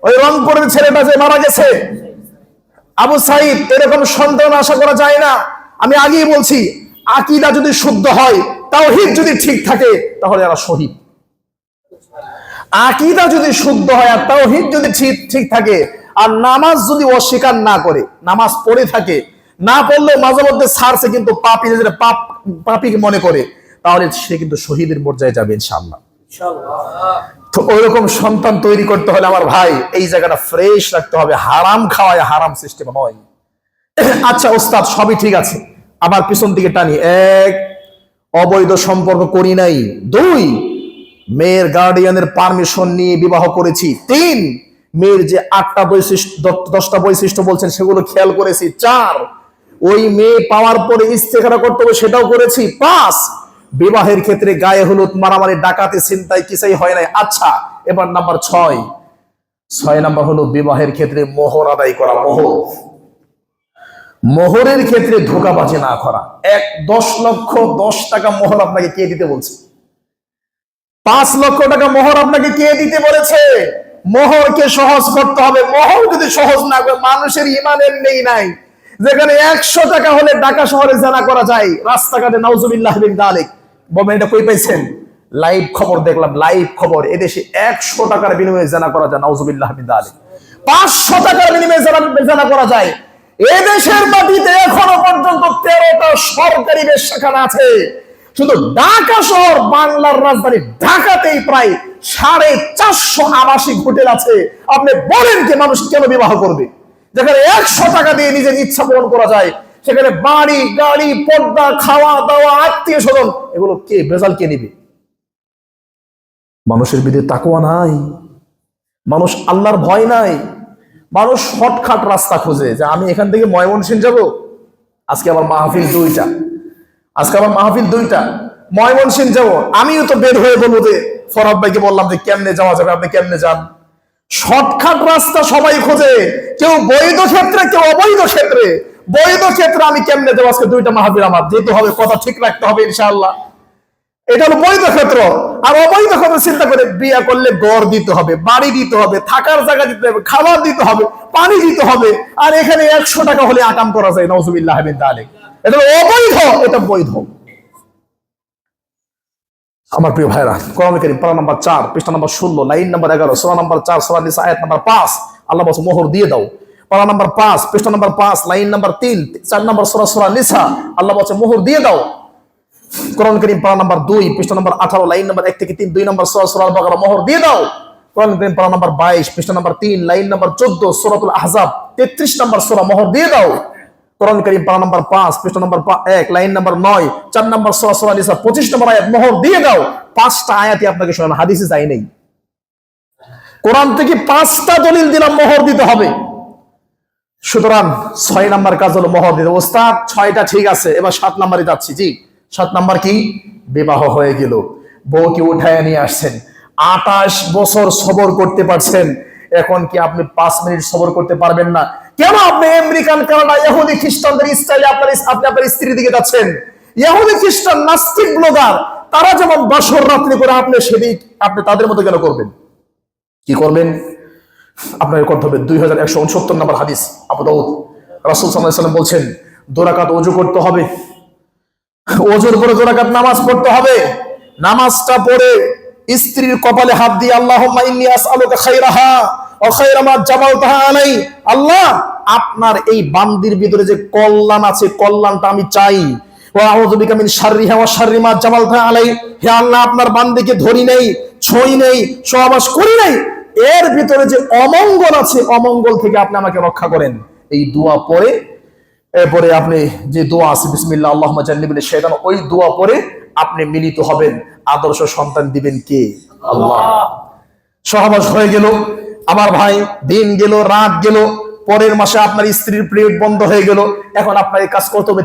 ওই রংপুরের ছেলেটা যে মারা গেছে আবু সাইদ, এরকম সন্তান আশা করা যায় না। আমি আগেই বলছি, আকীদা যদি শুদ্ধ হয়, তাওহীদ যদি ঠিক থাকে, তাহলে এরা শহীদ। আকীদা যদি শুদ্ধ হয় আর তাওহীদ যদি ঠিক থাকে, আর নামাজ যদি অস্বীকার না করে, নামাজ পড়ে থাকে, না পড়লে মাঝে মধ্যে ছাড়ছে কিন্তু পাপী পাপী মনে করে, তাহলে সে কিন্তু শহীদের পর্যায়ে যাবে ইনশাআল্লাহ। তো ওইরকম সন্তান তৈরি করতে হলে আমার ভাই এই জায়গাটা ফ্রেশ রাখতে হবে, হারাম খাওয়ায় হারাম সিস্টেম নয়। আচ্ছা ওস্তাদ, সবই ঠিক আছে, আবার পিছন দিকে টানি। 1, অবৈধ সম্পর্ক করি নাই। 2, মেয়ের গার্ডিয়ানের পারমিশন নিয়ে বিবাহ করেছি। 3, মেয়ের যে 8টা বৈশিষ্ট্য 10টা বৈশিষ্ট্য বলছেন সেগুলো খেয়াল করেছি। 4, ওই মেয়ে পাওয়ার পরে ইস্তেখারা করতে হবে, সেটাও করেছি। 5, বিবাহের ক্ষেত্রে গায়ে হলুদ, মারামারি, ডাকাতি, ছিনতাই কিছুই হয় নাই। আচ্ছা, এবার নাম্বার 6 নাম্বার হলো বিবাহের ক্ষেত্রে মোহর আদায় করা। মোহরের ক্ষেত্রে ধোঁকাবাজি না করা। 10 লক্ষ 10 টাকা মোহর আপনাকে কে দিতে বলছে? 5 লক্ষ টাকা মোহর আপনাকে কে দিতে বলেছে? মোহরকে সহজ করতে হবে। মোহর যদি সহজ না করে, মানুষের ইমানের নেই নাই, যেখানে 100 টাকা হলে ঢাকা শহরে জানা করা যায়, রাস্তাঘাটে নাউজুবিল্লাহ বিন যালিক। বলবেন এটা কই পাইছেন? লাইভ খবর দেখলাম, লাইভ খবর। এদেশে 100 টাকার বিনিময়ে জানা করা যায়, নাউজুবিল্লাহ বিন যালিক। 500 টাকার বিনিময়ে জানা করা যায়। এদেশের মাটিতে এখনো পর্যন্ত 13টা সরকারি বেশ্যাখানা আছে। শুধু ঢাকা শহর, বাংলার রাজধানী ঢাকাতেই প্রায় 450 আবাসিক হোটেল আছে। আপনি বলেন কি মানুষ কেন বিবাহ করবে? যেখানে 100 টাকা দিয়ে নিজের ইচ্ছা পূরণ করা যায়, সেখানে বাড়ি, গাড়ি, পর্দা, খাওয়া দাওয়া, আত্মীয় স্বজন, এগুলো কে বেজাল কে নিবে? মানুষের ভিতরে তাকওয়া নাই, মানুষ আল্লাহর ভয় নাই, মানুষ শর্টকাট রাস্তা খোঁজে যে আমি এখান থেকে ময়মনসিংহ যাব, আজকে আবার মাহফিল 2টা, ময়মনসিংহ যাব। আমিও তো বের হয়ে বলবো যে ফরহাদ ভাইকে বললাম যে কেমনে যাওয়া যাবে, আপনি কেমনে যান? শর্টকাট রাস্তা সবাই খোঁজে, কেউ বৈধ ক্ষেত্রে, কেউ অবৈধ ক্ষেত্রে। বৈধ ক্ষেত্রে আমি কেমনে যাবো? আজকে 2টা মাহফিল আমার যেতে হবে, কথা ঠিক রাখতে হবে ইনশাআল্লাহ। এটা হলো বৈধ ক্ষেত্র। আর অবৈধ ক্ষেত্র চিন্তা করে, বিয়ে করলে গড় দিতে হবে, বাড়ি দিতে হবে, থাকার জায়গা দিতে হবে, খাবার দিতে হবে, পানি দিতে হবে। আর এখানে 100 টাকা হলে আকাম করা যায়, নাউজুবিল্লাহ মিন যালিক। এটা হলো অবৈধ, এটা বৈধ। আমার প্রিয় ভাইরা, কোরআন কারীম পারা নাম্বার 4 পৃষ্ঠা নাম্বার 16 লাইন নাম্বার 11 সূরা নাম্বার 4 সূরা নিসা আয়াত নাম্বার 5 আল্লাহ বলেন মোহর দিয়ে দাও। পারা নাম্বার 5 পৃষ্ঠা নাম্বার 5 লাইন নাম্বার 3 4 নাম্বার সূরা নিসা আল্লাহ বলেন মোহর দিয়ে দাও। কোরআন কারীম পারা নাম্বার 2 পৃষ্ঠা নাম্বার 18 লাইন নাম্বার 1 থেকে 3 2 নাম্বার সূরা আল বাকারা মোহর দিয়ে দাও। কোরআন কারীম পারা নাম্বার 22 পৃষ্ঠা নাম্বার 3 লাইন নাম্বার 14 সূরাতুল আহজাব 33 নাম্বার সূরা মোহর দিয়ে দাও। কোরআন কারীম পারা নাম্বার 5 পৃষ্ঠা নাম্বার 1 লাইন নাম্বার 9 4 নাম্বার সূরা সূরা নিসা 25 নম্বর আয়াত মোহর দিয়ে দাও। 5টা আয়াতই আপনাকে শোনানো, হাদিসে যাই নাই। কোরআন থেকে 5টা দলিল দিলাম মোহর দিতে হবে। সুতরাং 6 নাম্বার কাজ হলো মোহর দিতে। ওস্তাদ 6টা ঠিক আছে, এবার 7 নাম্বারে যাচ্ছি। জি 7 নাম্বার কি? বিবাহ হয়ে গেল, বউকে উঠায় নিয়ে আসছেন, 28 বছর সবর করতে পারছেন, এখন কি আপনি 5 মিনিট সবর করতে পারবেন না? কেন আপনি আমেরিকান, কানাডা, ইহুদি খ্রিস্টানদের স্টাইলে আপনার স্ত্রীর দিকে যাচ্ছেন? ইহুদি খ্রিস্টান নাস্তিক ব্লগার তারা যেমন বাসর রাত্রি করে, আপনি তাদের মতো কেন করবেন? কি করবেন? আপনাকে করতে হবে 2169 নম্বর হাদিস আবু দাউদ। রাসূল সাল্লাল্লাহু আলাইহি ওয়াসাল্লাম বলছেন 2 রাকাত ওযু করতে হবে, ওযুর পরে 2 রাকাত নামাজ পড়তে হবে। নামাজটা পড়ে স্ত্রীর কপালে হাত দিয়ে আল্লাহুম্মা ইন্নী আসআলুকা খায়রাহা ওয়া খায়রা মা জামালতাহা আলাই, আল্লাহ আপনার এই বান্দির ভিতরে যে কল্যাণ আছে, কল্যাণটা আমি চাই। ওয়া আউযু বিকা মিন শাররিহা ওয়া শাররি মা জামালতাহা আলাই, হে আল্লাহ আপনার বান্দিকে ধরি নেই, ছুঁই নেই, সহবাস করি নাই, এর ভিতরে যে অমঙ্গল আছে, অমঙ্গল থেকে আপনি আমাকে রক্ষা করেন। এই দোয়া পড়ে, এরপরে আপনি যে দোয়া আছে বিসমিল্লাহ আল্লাহুম্মা জান্নিবনি শাইতান, ওই দোয়া পড়ে আপনি মিলিত হবেন। আদর্শ সন্তান দিবেন কে? আল্লাহ। সহবাস হয়ে গেল আমার ভাই, দিন গেল, রাত গেল, পরের মাসে আপনার স্ত্রীর পিরিয়ড বন্ধ হয়ে গেল। এখন আপনার এই কাজ করতে হবে।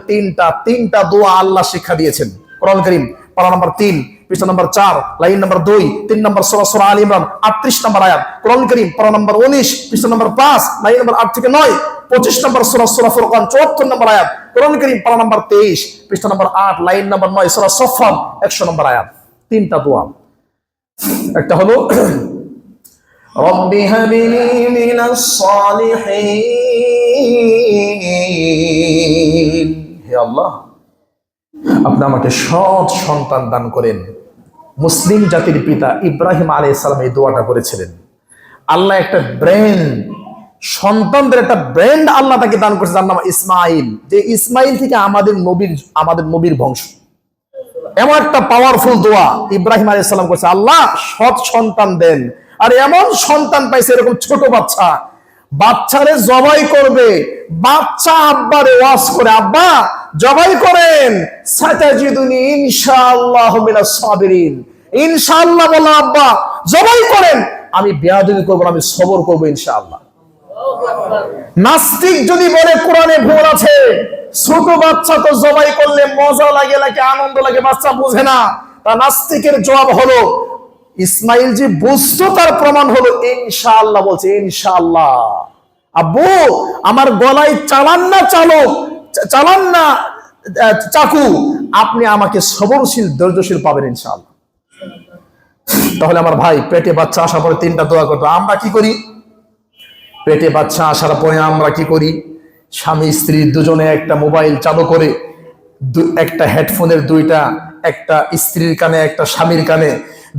তিনটা দোয়া আল্লাহ শিক্ষা দিয়েছেন। কোরআন কারীম পারা নাম্বার 3 পৃষ্ঠা নাম্বার 4 লাইন নাম্বার 2 3 নম্বর সূরা আলে ইমরান 38 নম্বর আয়াত। কোরআন কারীম পারা নাম্বার 19 পৃষ্ঠা নাম্বার 5 লাইন নাম্বার 8 থেকে 9 25 নম্বর সূরা ফুরকান 74 নম্বর আয়াত। কোরআন কারীম পারা নাম্বার 23 পৃষ্ঠা নাম্বার 8 লাইন নাম্বার 9 সূরা সফফাত 100 নম্বর আয়াত। 3টা দোয়া। একটা হলো রব্বি হাবলি মিনাস সালিহিন, হে আল্লাহ আপনি আমাকে সৎ সন্তান দান করেন। মুসলিম জাতির পিতা ইব্রাহিম আলাইহিস সালাম এই দোয়াটা করেছিলেন। আল্লাহ একটা ব্র্যান্ড, সন্তানদের একটা ব্র্যান্ড আল্লাহ তাকে দান করেছে, যার নাম ইসমাইল। যে ইসমাইল থেকে আমাদের নবীর বংশ। এমন একটা পাওয়ারফুল দোয়া ইব্রাহিম আলাইহিস সালাম করেছে, আল্লাহ সৎ সন্তান দেন। আর এমন সন্তান পাইছে, এরকম ছোট বাচ্চারে জবাই করবে, বাচ্চা আব্বারে ওয়াজ করে, আব্বা জবাই করেন, সাতাজিদুনি ইনশাআল্লাহু মিনাস সাবিরিন, ইনশাআল্লাহ বলা আব্বা জবাই করেন, আমি বেয়াদবি করব না, আমি সবর করব ইনশাআল্লাহ। নাস্তিক যদি বলে কোরআনে ভুল আছে, ছোট বাচ্চা তো জবাই করলে মজা লাগে, নাকি আনন্দ লাগে, বাচ্চা বুঝে না। তা নাস্তিকের জবাব হলো ইসমাইল যে বুঝতো তার প্রমাণ হলো ইনশাআল্লাহ বলছে। ইনশাআল্লাহ আব্বু আমার গলায় চালান না চাকু, আপনি আমাকে সবরশীল ধৈর্যশীল পাবেন ইনশাআল্লাহ। তাহলে আমার ভাই, পেটে বাচ্চা আসার পরে 3টা দোয়া করতে। আমরা কি করি? পেটে বাচ্চা আসার পরে আমরা কি করি? স্বামী স্ত্রী দুজনে একটা মোবাইল চালু করে, একটা হেডফোনের 2টা, একটা স্ত্রীর কানে একটা স্বামীর কানে,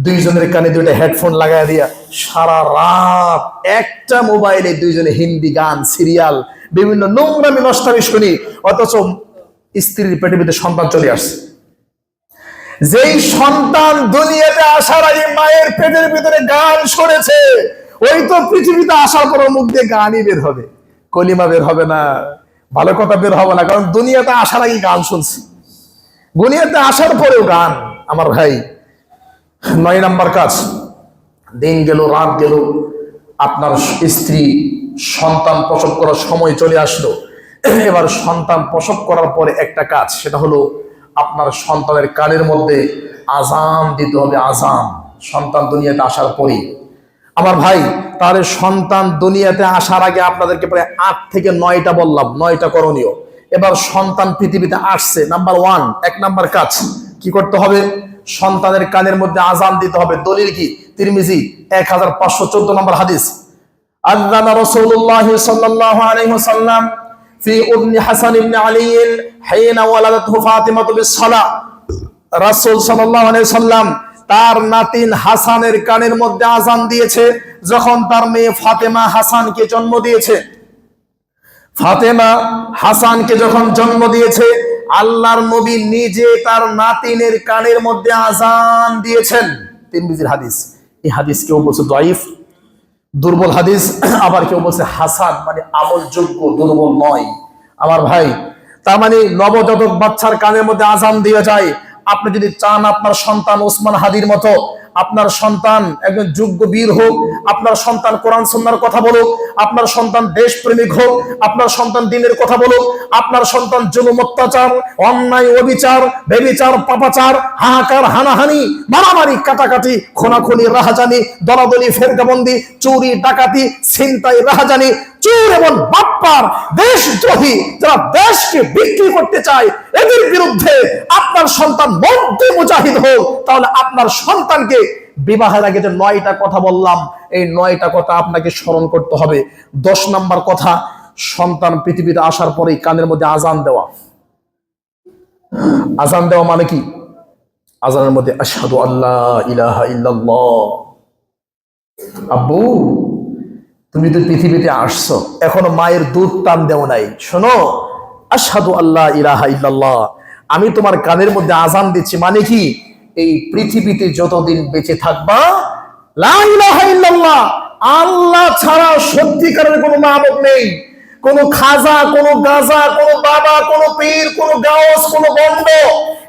2জনের কানে 2টা হেডফোন লাগাই দিয়া সারা রাত একটা মোবাইলে 2জনে হিন্দি গান, সিরিয়াল, বিভিন্ন নোংরামি নষ্টামি শুনি। অথচ স্ত্রীর পেটের ভিতরে সন্তান চলে আসছে। যেই সন্তান দুনিয়াতে আসার আগে মায়ের পেটের ভিতরে গান শুনেছে, ওই তো পৃথিবীতে আসার পর মুখ দিয়ে গানই বের হবে, কলিমা বের হবে না, ভালো কথা বের হবে না, কারণ দুনিয়াতে আসার আগে গান শুনছে। দুনিয়াতে আসার পরেও গান। আমার ভাই, 9 নাম্বার কাজ। দিন গেল, রাত গেল, আপনার স্ত্রী সন্তান প্রসব করার সময় চলে আসলো। এবার সন্তান প্রসব করার পরে একটা কাজ, সেটা হলো আপনার সন্তানের কানের মধ্যে আজান দিতে হবে। আজান সন্তান দুনিয়াতে আসার পরে। আমার ভাই, তাহলে সন্তান দুনিয়াতে আসার আগে আপনাদেরকে প্রায় 8 থেকে 9টা বললাম, 9টা করণীয়। এবার সন্তান পৃথিবীতে আসছে, নাম্বার 1, 1 নাম্বার কাজ কি করতে হবে? সন্তানের কানের মধ্যে আজান দিতে হবে। দলিল কি? তিরমিজি 1514 নম্বর হাদিস। আযানা রাসূলুল্লাহ সাল্লাল্লাহু আলাইহি ওয়াসাল্লাম ফি ইবনি হাসান ইবনে আলী হিনা ওয়ালাদাতহু ফাতিমা বিস-সালাহ। রাসূল সাল্লাল্লাহু আলাইহি ওয়াসাল্লাম তার নাতিন হাসানের কানের মধ্যে আজান দিয়েছে যখন তার মেয়ে ফাতেমা হাসানকে জন্ম দিয়েছে। ফাতেমা হাসানকে যখন জন্ম দিয়েছে, আল্লাহর নবী নিজে তার নাতিনের কানের মধ্যে আজান দিয়েছেন। তিরমিজির হাদিস। এই হাদিস কেউ বলছে দাঈফ, দুর্বল হাদিস। আবার কেউ বলছে হাসান, মানে আমলযোগ্য, দুর্বল নয়। আমার ভাই, তার মানে নবজাতক বাচ্চার কানের মধ্যে আজান দিয়ে যায়। আপনি যদি চান আপনার সন্তান ওসমান হাদির মতো, আপনার সন্তান একজন যোগ্য বীর হোক, আপনার সন্তান কোরআন সুন্নাহর কথা বলুক, আপনার সন্তান দেশপ্রেমিক হোক, আপনার সন্তান দ্বীনের কথা বলুক, আপনার সন্তান জুলুম অত্যাচার, অন্যায় অবিচার, ব্যভিচার, পাপাচার, হাহাকার, হানাহানি, মারামারি, কাটাকাটি, খুনাখুনি, রাহাজানি, দলাদলি, ফেরকাবন্দি, চুরি, ডাকাতি, ছিনতাই, রাহাজানি, চোর এবং বাপ্পার, দেশদ্রোহী যারা দেশকে বিক্রি করতে চায়, এদের বিরুদ্ধে আপনার সন্তান মধ্যে মুজাহিদ হোক। তাহলে আপনার সন্তানকে বিবাহের আগে যে 9টা কথা বললাম, এই 9টা কথা আপনাকে স্মরণ করতে হবে। 10 নম্বর কথা, সন্তান পৃথিবীতে আসার পরেই কানের মধ্যে আজান দেওয়া। আজান দেওয়া মানে কি? আজানের মধ্যে আশহাদু আল্লাহ ইলাহা ইল্লাল্লাহ। আব্বু, তুমি তো পৃথিবীতে আসছো, এখনো মায়ের দুধ টান দেও নাই, শোনো, আশহাদু আল্লাহ ইলাহা ইল্লাল্লাহ, আমি তোমার কানের মধ্যে আজান দিচ্ছি। মানে কি? এই পৃথিবীতে যতদিন বেঁচে থাকবা, লা ইলাহা ইল্লাল্লাহ, আল্লাহ ছাড়া সত্যিকারের কোনো মাবুদ নেই। কোন খাজা, কোন গাজা, কোন বাবা, কোন পীর, কোন গাউস, কোন গন্ড,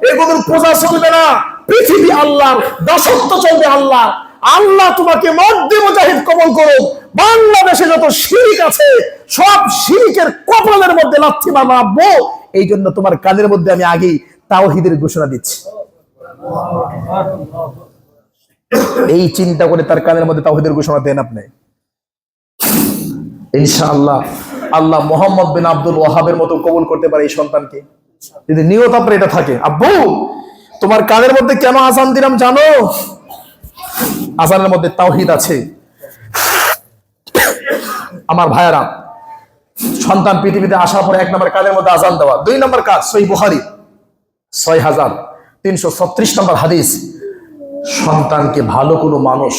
এগুলোর পূজা চলবে না। পৃথিবী আল্লাহর, দাসত্ব চলবে আল্লাহ। আল্লাহ তোমাকে মধ্যে মুজাহিদ কবুল করুক। বাংলাদেশে যত শিরিক আছে, সব শিরিকের কপালের মধ্যে লাথি মারবো। এই জন্য তোমার কানের মধ্যে আমি আগেই তাওহীদের ঘোষণা দিচ্ছি। এই চিন্তা করে তার কানের মধ্যে তাওহীদের ঘোষণা দেন আপনি। ইনশাআল্লাহ আল্লাহ মোহাম্মদ বিন আব্দুল ওয়াহাবের মতো কবুল করতে পারে এই সন্তানকে, যদি নিয়ত আপনার এটা থাকে। আব্বু, তোমার কানের মধ্যে কেন আজান দিলাম জানো? আজানের মধ্যে তাওহীদ আছে। আমার ভাইয়েরা, সন্তান পৃথিবীতে আসার পরে 1 নম্বর কানের মধ্যে আজান দেওয়া। 2 নম্বর কাজ, সহিহ বুখারী 6336 নম্বর হাদিস, সন্তানকে ভালো কোনো মানুষ,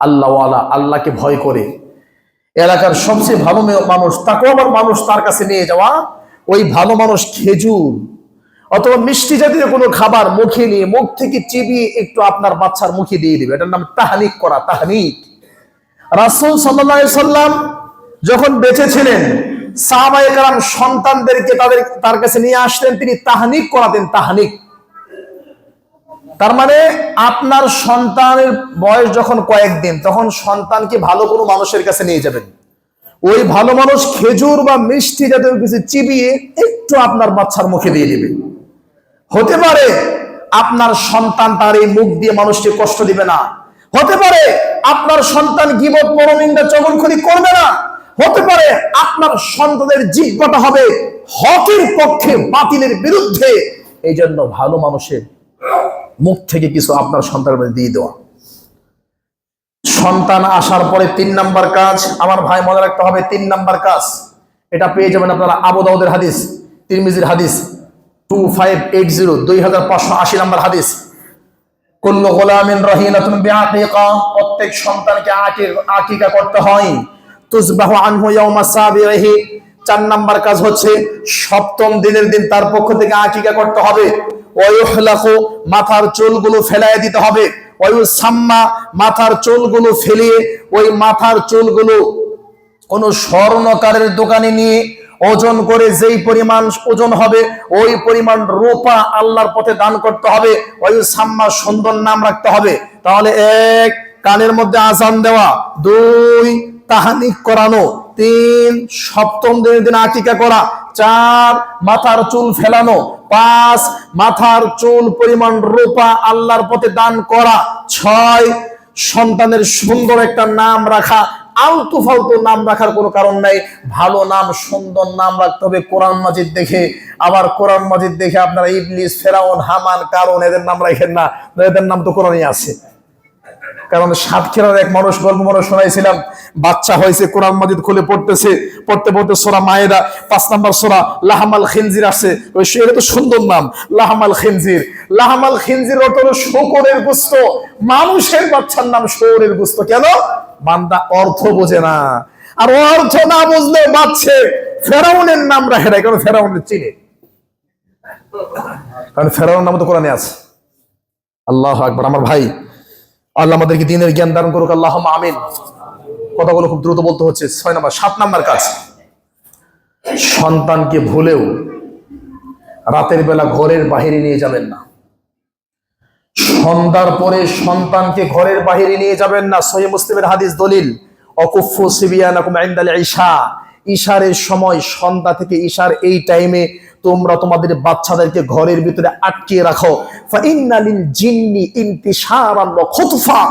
আল্লাহওয়ালা, আল্লাহকে ভয় করে, এলাকার সবচেয়ে ভালো মানুষ, তাকওয়ার মানুষ, তার কাছে নিয়ে যাওয়া। ওই ভালো মানুষ খেজুর অথবা মিষ্টি জাতীয় কোনো খাবার মুখে নিয়ে, মুখ থেকে চিবিয়ে একটু আপনার বাচ্চার মুখে দিয়ে দিবে। এটার নাম তাহনিক করা, তাহনিক। রাসূল সাল্লাল্লাহু আলাইহি সাল্লাম যখন বেঁচে ছিলেন, সাহাবায়ে কেরাম সন্তানদেরকে তার কাছে নিয়ে আসতেন, তিনি তাহনিক করাতেন। তাহনিক তার মানে আপনার সন্তানের বয়স যখন কয়েকদিন, তখন সন্তানকে ভালো কোনো মানুষের কাছে নিয়ে যাবেন। ওই ভালো মানুষ খেজুর বা মিষ্টি জাতীয় কিছু চিবিয়ে একটু আপনার বাচ্চার মুখে দিয়ে দিবে। হতে পারে আপনার সন্তান তার এই মুখ দিয়ে মানুষকে কষ্ট দিবে না। হতে পারে আপনার সন্তান গীবত, পরনিন্দা, চগলখড়ি করবে না। হতে পারে আপনার সন্তানের জিহ্বাটা হবে হকের পক্ষে, বাতিলের বিরুদ্ধে। এই জন্য ভালো মানুষের মুখ থেকে কিছু আপনার সন্তানের দিয়ে দেওয়া। সন্তান আসার পরে 3 নম্বর কাজ, আমার ভাই মনে রাখতে হবে, 3 নম্বর কাজ, এটা পেয়ে যাবেন আপনারা আবু দাউদের হাদিস, তিরমিজির হাদিস 2580 নম্বর হাদিস। কুল্লু গুলামিন রাহিনাতুন বিআকিকা, প্রত্যেক সন্তানকে আকিকা করতে হয়। তুজবাহু আনহু ইয়াউমা সাবিহি, 4 নম্বর কাজ হচ্ছে 7ম দিনের দিন তার পক্ষ থেকে আকিকা করতে হবে। ওয়ায়ুহলাকু, মাথার চুলগুলো ফেলাইয়া দিতে হবে। ওয়ায়ুসাম্মা, মাথার চুলগুলো ফেলিয়ে ওই মাথার চুলগুলো কোন স্বর্ণকারের দোকানে নিয়ে ওজন করে যেই পরিমাণ ওজন হবে ওই পরিমাণ রূপা আল্লাহর পথে দান করতে হবে। ওয়ায়ুসাম্মা, সুন্দর নাম রাখতে হবে। তাহলে 1 কানের মধ্যে আজান দেওয়া, 2 তাহনিক করানো, 3 7ম দিনের দিন আকিকা করা, 4 মাথার চুল ফেলানো, 5 মাথার চুল পরিমাণ রূপা আল্লাহর পথে দান করা, 6 সন্তানের সুন্দর একটা নাম রাখা। আলতু ফালতু নাম রাখার কোনো কারণ নাই, ভালো নাম, সুন্দর নাম রাখতে হবে কোরআন মাজিদ দেখে। আবার কোরআন মাজিদ দেখে আপনারা ইবলিস, ফেরাউন, হামান, কারণ এদের নাম রাখেন না, এদের নাম তো কোরআনে আছে। কারণ সাতক্ষীরার এক মানুষ গল্প মনে শোনাইছিলাম, বাচ্চা হয়েছে, কোরআন মাজিদ খুলে পড়তেছে, পড়তে পড়তে সূরা মায়েদা 5 নম্বর সূরা লাহমাল খিনজির আছে। ওই এটা তো সুন্দর নাম, লাহমাল খিনজির। লাহমাল খিনজির অর্থ হলো শূকরের গোশত। মানুষের বাচ্চার নাম শুয়োরের গোশত। কেন? বান্দা অর্থ বোঝে না, আর অর্থ না বুঝলে বাচ্চে ফেরাউনের নাম রাখে না, কারণ ফেরাউনের চিনে, কারণ ফেরাউনের নাম তো কোরআনে আছে। আল্লাহু আকবার। আমার ভাই, আল্লাহ আমাদেরকে দ্বীনের জ্ঞান দান করুক, আল্লাহুম্মা আমিন। কথাগুলো খুব দ্রুত বলতে হচ্ছে। 6 নাম্বার 7 নাম্বার কাজ, সন্তানকে ভুলেও রাতের বেলা ঘরের বাহিরে নিয়ে যাবেন না। সন্ধ্যার পরে সন্তানকে ঘরের বাহিরে নিয়ে যাবেন না। সহিহ মুসলিমের হাদিস দলিল, অকুফু সিবিয়ানাকুম ইনদাল ইশা, ইশারের সময় সন্ধ্যা থেকে ইশার এই টাইমে তোমরা তোমাদের বাচ্চাদেরকে ঘরের ভিতরে আটকে রাখো। ফাইন্নালিল জিন্নি ইনতিশারান ওয়া খুতফা,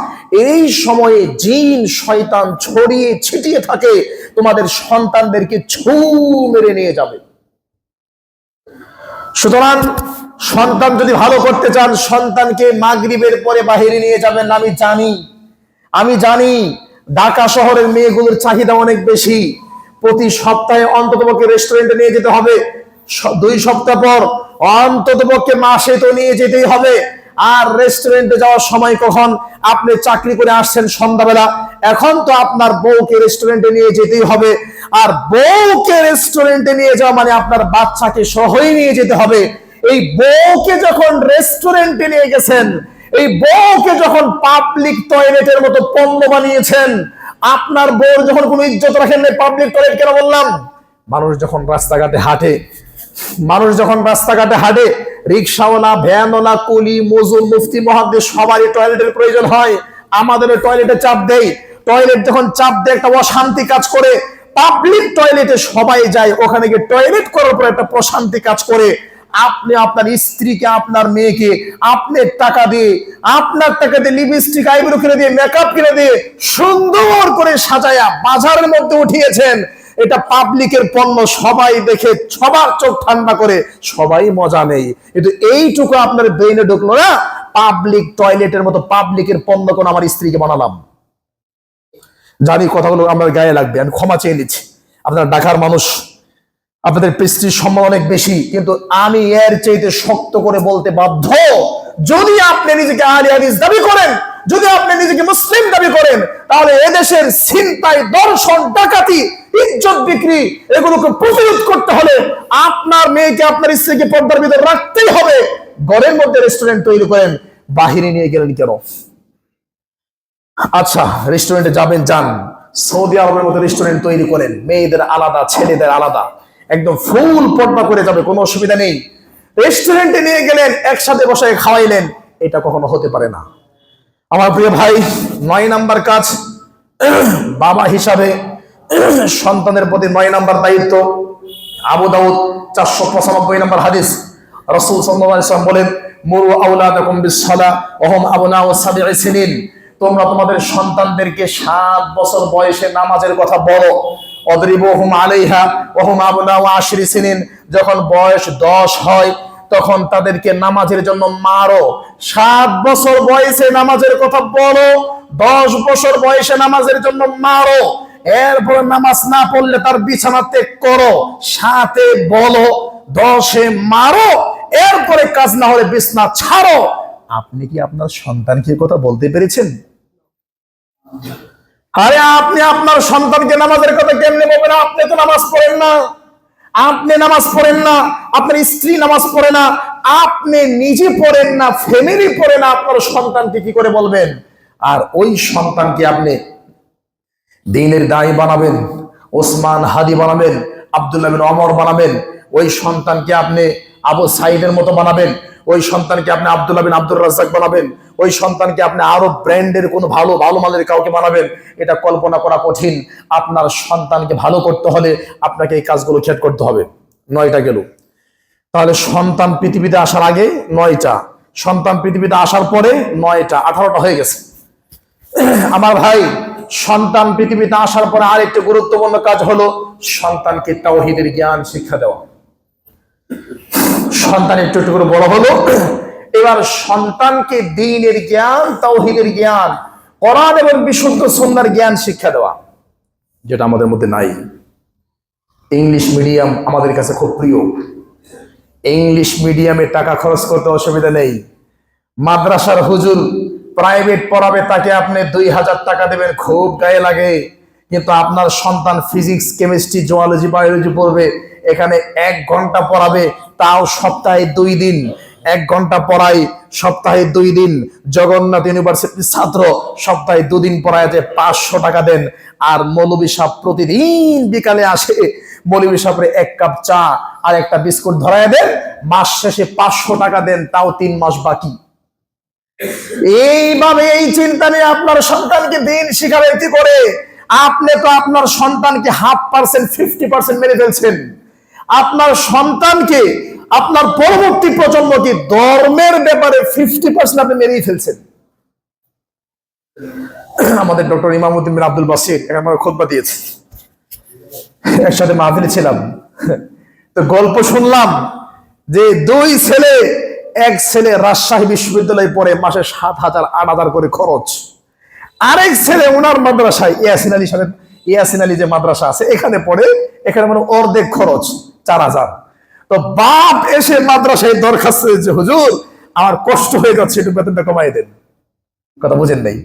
এই সময়ে জিন শয়তান ছড়িয়ে ছিটিয়ে থাকে, তোমাদের সন্তানদেরকে ছু মেরে নিয়ে যাবে। সুতরাং সন্তান যদি ভালো করতে চান, সন্তানকে মাগরিবের পরে বাহিরে নিয়ে যাবেন। আমি জানি ঢাকা শহরের মেয়েগুলোর চাহিদা অনেক বেশি। প্রতি সপ্তাহে অন্ততপক্ষে রেস্টুরেন্টে নিয়ে যেতে হবে, 2 সপ্তাহ পর অন্ততপক্ষে মাসে তো নিয়ে যেতেই হবে। আর রেস্টুরেন্টে যাওয়ার সময় কখন? আপনি চাকরি করে আসছেন সন্ধ্যাবেলা, এখন তো আপনার বউকে রেস্টুরেন্টে নিয়ে যেতেই হবে। আর বউকে রেস্টুরেন্টে নিয়ে যাওয়া মানে আপনার বাচ্চাকে সহই নিয়ে যেতে হবে। এই বউকে যখন রেস্টুরেন্টে নিয়ে গেছেন, এই বউকে যখন পাবলিক টয়লেটের মতো পণ্য বানিয়েছেন, আপনার বউর যখন কোনো ইজ্জত রাখেন না, পাবলিক টয়লেট কেন বললাম? মানুষ যখন রাস্তাঘাটে হাঁটে, রিক্সাওয়ালা, ভ্যানওয়ালা, কুলি, মজুর, মুফতি, মুহাদ্দিস সবারই টয়লেটের প্রয়োজন হয়। আমাদের টয়লেটে চাপ দেয়। টয়লেট যখন চাপ দেয় একটা অশান্তি কাজ করে। পাবলিক টয়লেটে সবাই যায়, ওখানে গিয়ে টয়লেট করার পর একটা প্রশান্তি কাজ করে। আপনি আপনার স্ত্রীকে, আপনার মেয়েকে আপনার টাকা দিয়ে লিপস্টিক, আইব্রো কিনে দিয়ে, মেকআপ কিনে দিয়ে সুন্দর করে সাজায়া বাজারের মধ্যে উঠিয়েছেন। এটা পাবলিকের পণ্য, সবাই দেখে সবার চোখ ঠান্ডা করে, সবাই মজা নেই। কিন্তু এইটুকু আপনার ব্রেইনে ঢুকলো না, পাবলিক টয়লেটের মতো পাবলিকের পণ্য কোন আমার স্ত্রীকে বানালাম। জানি কথাগুলো আমার গায়ে লাগবে, আমি ক্ষমা চেয়ে নিচ্ছি। আপনারা ঢাকার মানুষ, আপনাদের প্রেস্টিজ সম্মান অনেক বেশি, কিন্তু আমি এর চাইতে শক্ত করে বলতে বাধ্য, যদি আপনি নিজেকে আহলে হাদিস দাবি করেন, যদি আপনি নিজেকে মুসলিম দাবি করেন, তাহলে এদেশের ছিনতাই, দর্শন, ডাকাতি, ইজ্জত বিক্রি এগুলোকে প্রতিরোধ করতে হলে আপনার মেয়েকে, আপনার স্ত্রীকে পর্দার ভিতরে রাখতেই হবে। ঘরের মধ্যে রেস্টুরেন্ট তৈরি করেন, বাহিরে নিয়ে গেলেন কেন? আচ্ছা, রেস্টুরেন্টে যাবেন, যান। সৌদি আরবের মতো রেস্টুরেন্ট তৈরি করেন, মেয়েদের আলাদা, ছেলেদের আলাদা, একদম ফুল পর্দা করে যাবে, কোনো অসুবিধা নেই। রেস্টুরেন্টে নিয়ে গেলেন, একসাথে বসে খাওয়াইলেন, এটা কখনো হতে পারে না। আমার প্রিয় ভাই, 9 নাম্বার কাজ, বাবা হিসাবে সন্তানের প্রতি 9 নাম্বার দায়িত্ব। আবু দাউদ 495 নাম্বার হাদিস, রাসূল সাল্লাল্লাহু আলাইহি ওয়াসাল্লাম বলেন, মুরু আওলাদাকুম বিস-সালাহ ওয়া হুম আবনাউ 7 সিনিন, তোমরা তোমাদের সন্তানদেরকে 7 বছর বয়সে নামাজের কথা বলো। অদরিবুহুম আলাইহা ওয়া হুম আবনাউ 10 সিনিন, যখন বয়স 10 হয় তখন তাদেরকে নামাজের জন্য মারো। 7 বছর বয়সে নামাজের কথা বলো, 10 বছর বয়সে নামাজের জন্য মারো। এরপর নামাজ না পড়লে তার বিছানা ত্যাগ করো। 7-এ বলো, 10-এ মারো, এরপরে কাজ না হলে বিছানা ছাড়ো। আপনি কি আপনার সন্তানকে কথা বলতে পেরেছেন? আরে আপনি আপনার সন্তানকে নামাজের কথা কেমনে বলবেন? আপনি তো নামাজ পড়েন না, আপনার স্ত্রী নামাজ পড়ে না, আপনি নিজে পড়েন না, ফ্যামিলি পড়ে না, আপনার সন্তানকে কি করে বলবেন? আর ওই সন্তানকে আপনি দ্বীনের দায়ী বানাবেন, ওসমান হাদি বানাবেন, আব্দুল্লাহ বিন ওমর বানাবেন। ওই সন্তানকে আপনি আবু সাইদের মতো বানাবেন, ওই সন্তানকে আপনি আব্দুল্লাহ বিন আব্দুর রাজ্জাক বানাবেন, ওই সন্তানকে আপনি আরো ব্র্যান্ডের কোনো ভালো মানের কাউকে বানাবেন। এটা কল্পনা করা কঠিন। আপনার সন্তানকে ভালো করতে হলে আপনাকে এই কাজগুলো খেয়াল করতে হবে। 9টা গেল। তাহলে সন্তান পৃথিবীতে আসার আগে 9টা, সন্তান পৃথিবীতে আসার পরে 9টা, 18টা হয়ে গেছে। আমার ভাই, সন্তান পৃথিবীতে আসার পরে আরেকটি গুরুত্বপূর্ণ কাজ হলো সন্তানকে তাওহীদের জ্ঞান শিক্ষা দেওয়া। সন্তান একটু একটু করে বড় হলো, এবার সন্তানকে দ্বীনের জ্ঞান, তাওহীদের জ্ঞান, কোরআন এবং বিশুদ্ধ সুন্নাহর জ্ঞান শিক্ষা দেওয়া, যেটা আমাদের মধ্যে নাই। ইংলিশ মিডিয়াম আমাদের কাছে খুব প্রিয়। ইংলিশ মিডিয়ামে টাকা খরচ করতে অসুবিধা নেই। মাদ্রাসার হুজুর প্রাইভেট পড়াবে, তাকে আপনি 2000 টাকা দেবেন, খুব গায়ে লাগে। কিন্তু আপনার সন্তান ফিজিক্স, কেমিস্ট্রি, জুওলজি, বায়োলজি পড়বে, এখানে 1 ঘন্টা পড়াবে, তাও সপ্তাহে 2 দিন। 1 ঘন্টা পড়াই, সপ্তাহে 2 দিন। জগন্নাথ ইউনিভার্সিটির ছাত্র সপ্তাহে 2 দিন পড়ায়, যে 500 টাকা দেন। আর মৌলভী সাহেব প্রতিদিন বিকালে আসে, মৌলভী সাহেবের 1 কাপ চা আর একটা বিস্কুট ধরায় দেন, মাস শেষে 500 টাকা দেন, তাও 3 মাস বাকি। এইভাবে এই চিন্তা নিয়ে আপনার সন্তানকে দিন শিখাবেন কি করে? আপনি তো আপনার সন্তানকে 0.5% 50% মেরে ফেলছেন। আপনার সন্তানকে, আপনার পরবর্তী প্রজন্মকে ধর্মের ব্যাপারে 50% আপনি মেরেই ফেলছেন। আমাদের ডক্টর ইমামউদ্দিন বিন আব্দুল বাসির আমরা খুতবা দিয়েছি, একসাথে মাহফিলে ছিলাম, তো গল্প শুনলাম যে 2 ছেলে, এক ছেলে রাজশাহী বিশ্ববিদ্যালয়ে পড়ে, মাসে 7,000 8,000 করে খরচ। আরেক ছেলে ওনার মাদ্রাসায় ইয়াসিন আলী যে মাদ্রাসা আছে এখানে পড়ে, এখানে মানে অর্ধেক খরচ 4,000। তো বাপ এসে মাদ্রাসায় দরখাস্ত যে হুজুর আমার কষ্ট হয়ে যাচ্ছে, একটু বেতনটা কমাই দেন। কথা বুঝেন নাই?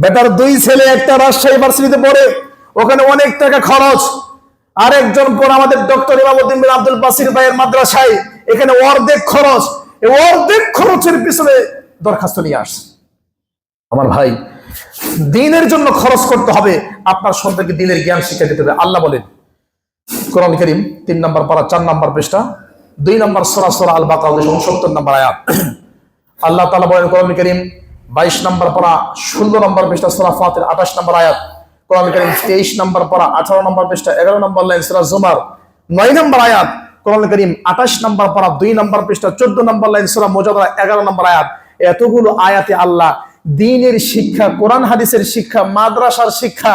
বেটার 2 ছেলে, একটা রাজশাহী ইউনিভার্সিটিতে পড়ে, ওখানে অনেক টাকা খরচ। আরেকজন পর আমাদের ডক্টর ইমামউদ্দিন বিন আব্দুল বাসির ভাইয়ের মাদ্রাসায়, এখানে অর্ধেক খরচ। এই অর্ধেক খরচের পিছনে দরখাস্ত নিয়ে আসছে। আমার ভাই, দ্বীনের জন্য খরচ করতে হবে, আপনার সন্তানকে দ্বীনের জ্ঞান শিক্ষা দিতে হবে। আল্লাহ বলেন কোরআন কারীম 3 নম্বর পারা 4 নম্বর পৃষ্ঠা 2 নম্বর সূরা আল বাকারা 69 নম্বর আয়াত। আল্লাহ তাআলা বলেন কোরআন কারীম 22 নম্বর পারা 16 নম্বর পৃষ্ঠা সূরা ফাতির 28 নম্বর আয়াত। কোরআন কারীম 23 নম্বর পারা 18 নম্বর পৃষ্ঠা 11 নম্বর লাইন সূরা জুমার 9 নম্বর আয়াত। কোরআন কারীম 28 নম্বর পারা 2 নম্বর পৃষ্ঠা 14 নম্বর লাইন সূরা মুজাদালা 11 নম্বর আয়াত। এতগুলো আয়াতে আল্লাহ দ্বীনের শিক্ষা, কোরআন হাদিসের শিক্ষা, মাদ্রাসার শিক্ষা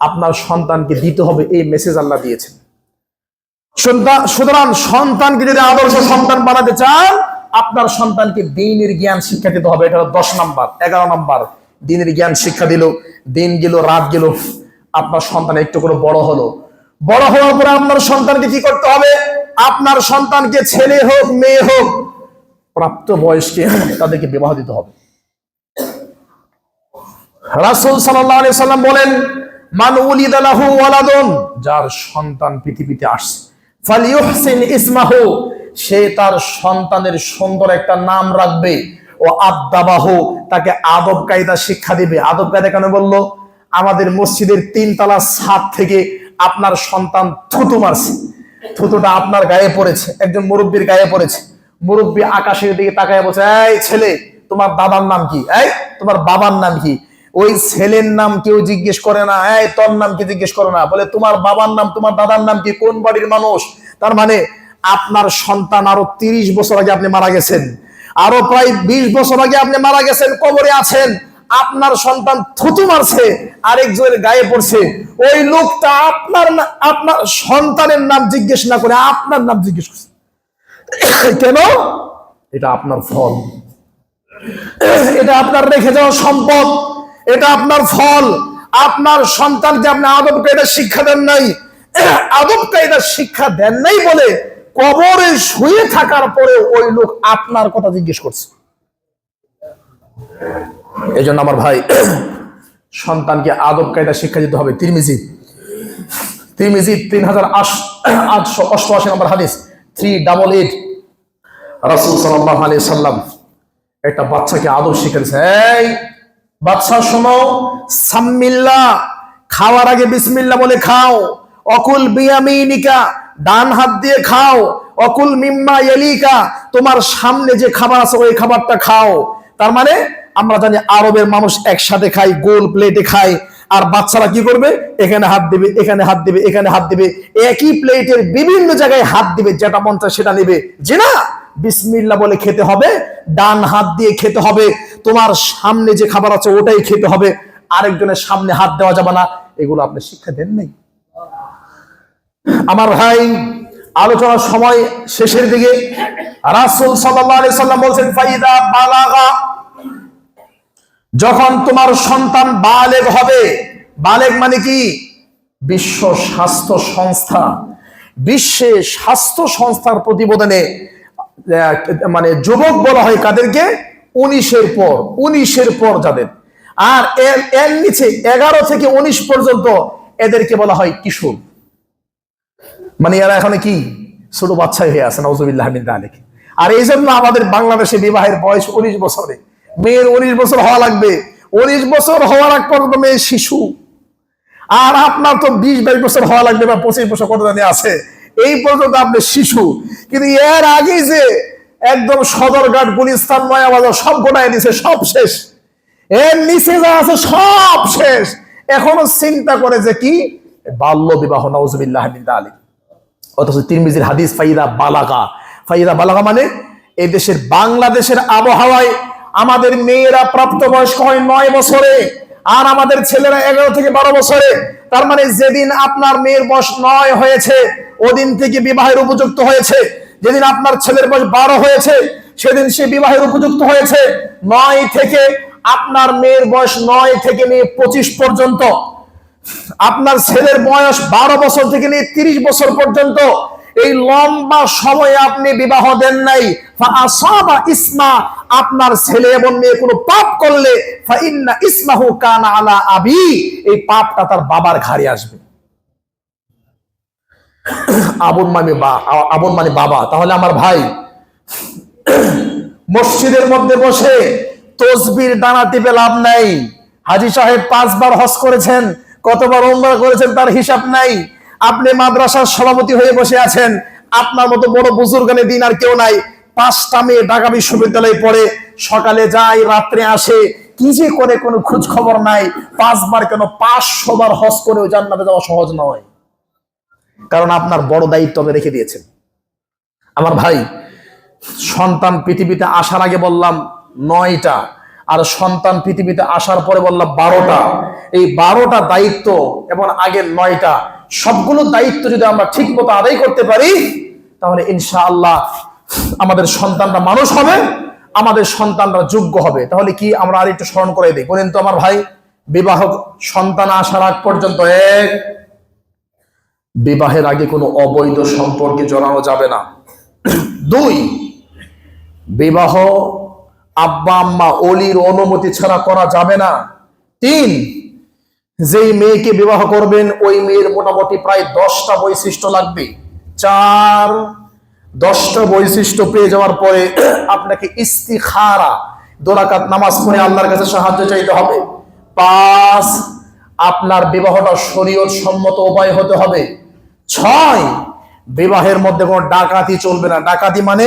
আপনার সন্তানকে দিতে হবে, এই মেসেজ আল্লাহ দিয়েছেন। সুতরাং সন্তানকে যদি আদর্শ সন্তান বানাতে চান, আপনার সন্তানকে দ্বীনের জ্ঞান শিক্ষা দিতে হবে। এটা 10 নম্বর। 11 নম্বর দ্বীনের জ্ঞান শিক্ষা দিল, দিন গেল, রাত গেল, আপনার সন্তান একটু করে বড় হলো। বড় হওয়ার পরে আপনার সন্তানকে কি করতে হবে? আপনার সন্তানকে ছেলে হোক মেয়ে হোক, প্রাপ্ত বয়স্কে তাদেরকে বিবাহ দিতে হবে। রাসূল সাল্লাল্লাহু আলাইহি সাল্লাম বলেন, মান উলিদা লাহু ওয়ালাদুন, যার সন্তান পৃথিবীতে আসে, ফালিউহসিন ইসমাহু, সে তার সন্তানের সুন্দর একটা নাম রাখবে, ও আদাবাহু, তাকে আদব কায়দা শিক্ষা দিবে। আদব কায়দা কেন বললো? আমাদের মসজিদের 3 তলা ছাদ থেকে আপনার সন্তান থুতু মারছে, থুতুটা আপনার গায়ে পড়েছে, একজন মুরব্বীর গায়ে পড়েছে। মুরব্বী আকাশের দিকে তাকায় বলছে, এই ছেলে, তোমার দাদার নাম কি? এই তোমার বাবার নাম কি? ওই ছেলের নাম কেউ জিজ্ঞেস করে না, এই তোর নাম কি জিজ্ঞেস করে না, বলে তোমার বাবার নাম, তোমার দাদার নাম কি, কোন বাড়ির মানুষ। তার মানে আপনার সন্তান আরো 30 বছর আগে আপনি মারা গেছেন, আরো প্রায় 20 বছর আগে আপনি মারা গেছেন, কবরে আছেন। আপনার সন্তান থুতু মারছে, আরেকজনের গায়ে পড়ছে, ওই লোকটা আপনার সন্তানের নাম জিজ্ঞেস না করে আপনার নাম জিজ্ঞেস করছে। কেন? এটা আপনার ফল, এটা আপনার রেখে যাওয়া সম্পদ, এটা আপনার ফল। আপনার সন্তানকে আপনি আদব কায়দা শিক্ষা দেন নাই, আদব কায়দা শিক্ষা দেন নাই বলে কবরে শুয়ে থাকার পরে ওই লোক আপনার কথা জিজ্ঞেস করছে। এই জন্য আমার ভাই, সন্তানকে আদব কায়দা শিক্ষা দিতে হবে। তিরমিজি 3888 নম্বর হাদিস 388, রাসূল সাল্লাল্লাহু আলাইহি সাল্লাম একটা বাচ্চাকে আদব শিখিয়েছে। এই বাচ্চা শোনো, সাম্মিল্লাহ, খাওয়ার আগে বিসমিল্লাহ বলে খাও। অকুল বিয়ামিনিকা, ডান হাত দিয়ে খাও। অকুল মিম্মা ইয়ালিকা, তোমার সামনে যে খাবার আছে ওই খাবারটা খাও। তার মানে আমরা জানি আরবের মানুষ একসাথে খায়, গোল প্লেটে খায়। আর বাচ্চারা কি করবে? এখানে হাত দিবে, এখানে হাত দিবে, এখানে হাত দিবে, একই প্লেটের বিভিন্ন জায়গায় হাত দিবে, যেটা মন চায় সেটা নিবে। যে না, বিসমিল্লাহ বলে খেতে হবে, ডান হাত দিয়ে খেতে হবে, তোমার সামনে যে খাবার আছে ওটাই খেতে হবে, আরেকজনের সামনে হাত দেওয়া যাবে না। এগুলো আপনি শিক্ষা দেন নাই। আমার ভাই, আলোচনার সময় শেষের দিকে রাসূল সাল্লাল্লাহু আলাইহি সাল্লাম বলেন, ফাইদা বালাগা, যখন তোমার সন্তান বালেগ হবে। বালেগ মানে কি? বিশ্ব স্বাস্থ্য সংস্থা, বিশ্বে স্বাস্থ্য সংস্থার প্রতিবেদনে মানে যুবক বলা হয় কাদেরকে? 19-এর পর যাদের। আর এর নিচে 11 থেকে 19 পর্যন্ত এদেরকে বলা হয় কিশোর। মানে এরা এখন কি ছোট বাচ্চাই হয়ে আছে, নাউযুবিল্লাহ মিন যালিক। আর এই জন্য আমাদের বাংলাদেশে বিবাহের বয়স 19 বছরে, মেয়ের 19 বছর হওয়া লাগবে। 19 বছর হওয়ার আগ পর্যন্ত মেয়ে শিশু। আর আপনার তো 20-22 বছর হওয়া লাগবে বা 25 বছর কত জানি আছে, এই পর্যন্ত আপনি শিশু। কিন্তু এর আগে যে একদম সদরঘাট, গুলিস্তান, নয়াবাজার সব গোটায় দিছে, সব শেষ। এর নিচে যা আছে সব শেষ। এখনো চিন্তা করে যে কি বাল্য বিবাহ, নাউজুবিল্লাহ মিন যালিক। অথচ তিরমিজির হাদিস, ফাইদা বালাগা। ফাইদা বালাগা মানে এই দেশের, বাংলাদেশের আবহাওয়ায় আমাদের মেয়েরা প্রাপ্তবয়স্ক হয় 9 বছরে, আর আমাদের ছেলেরা 11 থেকে 12 বছরে। তার মানে যেদিন আপনার মেয়ের বয়স 9 হয়েছে ওদিন থেকে বিবাহের উপযুক্ত হয়েছে। যেদিন আপনার ছেলের বয়স 12 হয়েছে সেদিন সে বিবাহের উপযুক্ত হয়েছে। 9 থেকে আপনার মেয়ের বয়স 9 থেকে নিয়ে 25 পর্যন্ত, আপনার ছেলের বয়স 12 বছর থেকে নিয়ে 30 বছর পর্যন্ত, এই লম্বা সময়ে আপনি বিবাহ দেন নাই। ফাআসাবা ইসমা, আপনার ছেলে এবং মেয়ে কোনো পাপ করলে ফাইন্না ইসমাহু কানা আলা আবি, এই পাপটা তার বাবার ঘাড়ে আসবে। আবুন মানে বাবা। তাহলে আমার ভাই, মসজিদের মধ্যে বসে তসবির ডানা টিপে লাভ নাই। হাজী সাহেব 5 বার হজ করেছেন, কতবার উমরা করেছেন তার হিসাব নাই। আপনি মাদ্রাসার সভাপতি হয়ে বসে আছেন, আপনার মতো বড় বুজুর্গানে দিন আর কেউ নাই। 5টা মেয়ে ঢাকা বিশ্ববিদ্যালয়ে পড়ে, সকালে যায় রাত্রে আসে, কি যে করে কোনো খোঁজ খবর নাই। 5 বার কেন 500 বার হজ করেও জান্নাতে যাওয়া সহজ নয়, কারণ আপনার বড় দায়িত্ব রেখে দিয়েছেন। আমার ভাই, সন্তান পৃথিবীতে আসার আগে বললাম 9টা, আর সন্তান পৃথিবীতে আসার পরে বললাম 12টা। এই 12টা দায়িত্ব এবং আগের 9টা, সবগুলো দায়িত্ব যদি আমরা ঠিক মতো আদায় করতে পারি তাহলে ইনশাআল্লাহ আমাদের সন্তানরা মানুষ হবে, আমাদের সন্তানরা যোগ্য হবে। তাহলে কি আমরা আর একটু স্মরণ করে দিই, বলেন তো আমার ভাই। বিবাহ, সন্তান আসার আগ পর্যন্ত, বিবাহের আগে কোনো অবৈধ সম্পর্কে জড়ানো যাবে না। 2, বিবাহ আব্বা আম্মা ওলির অনুমতি ছাড়া করা যাবে না। 3, যেই মেয়েকে বিবাহ করবেন ওই মেয়ের মোটামুটি প্রায় 10টা বৈশিষ্ট্য লাগবে। 4, 10টা বৈশিষ্ট্য পেয়ে যাওয়ার পরে আপনাকে ইস্তিখারা, 2 রাকাত নামাজ পড়ে আল্লাহর কাছে সাহায্য চাইতে হবে। 5, আপনার বিবাহটা শরীয়ত সম্মত উপায় হতে হবে। 6, বিবাহের মধ্যে কোনো ডাকাতি চলবে না। ডাকাতি মানে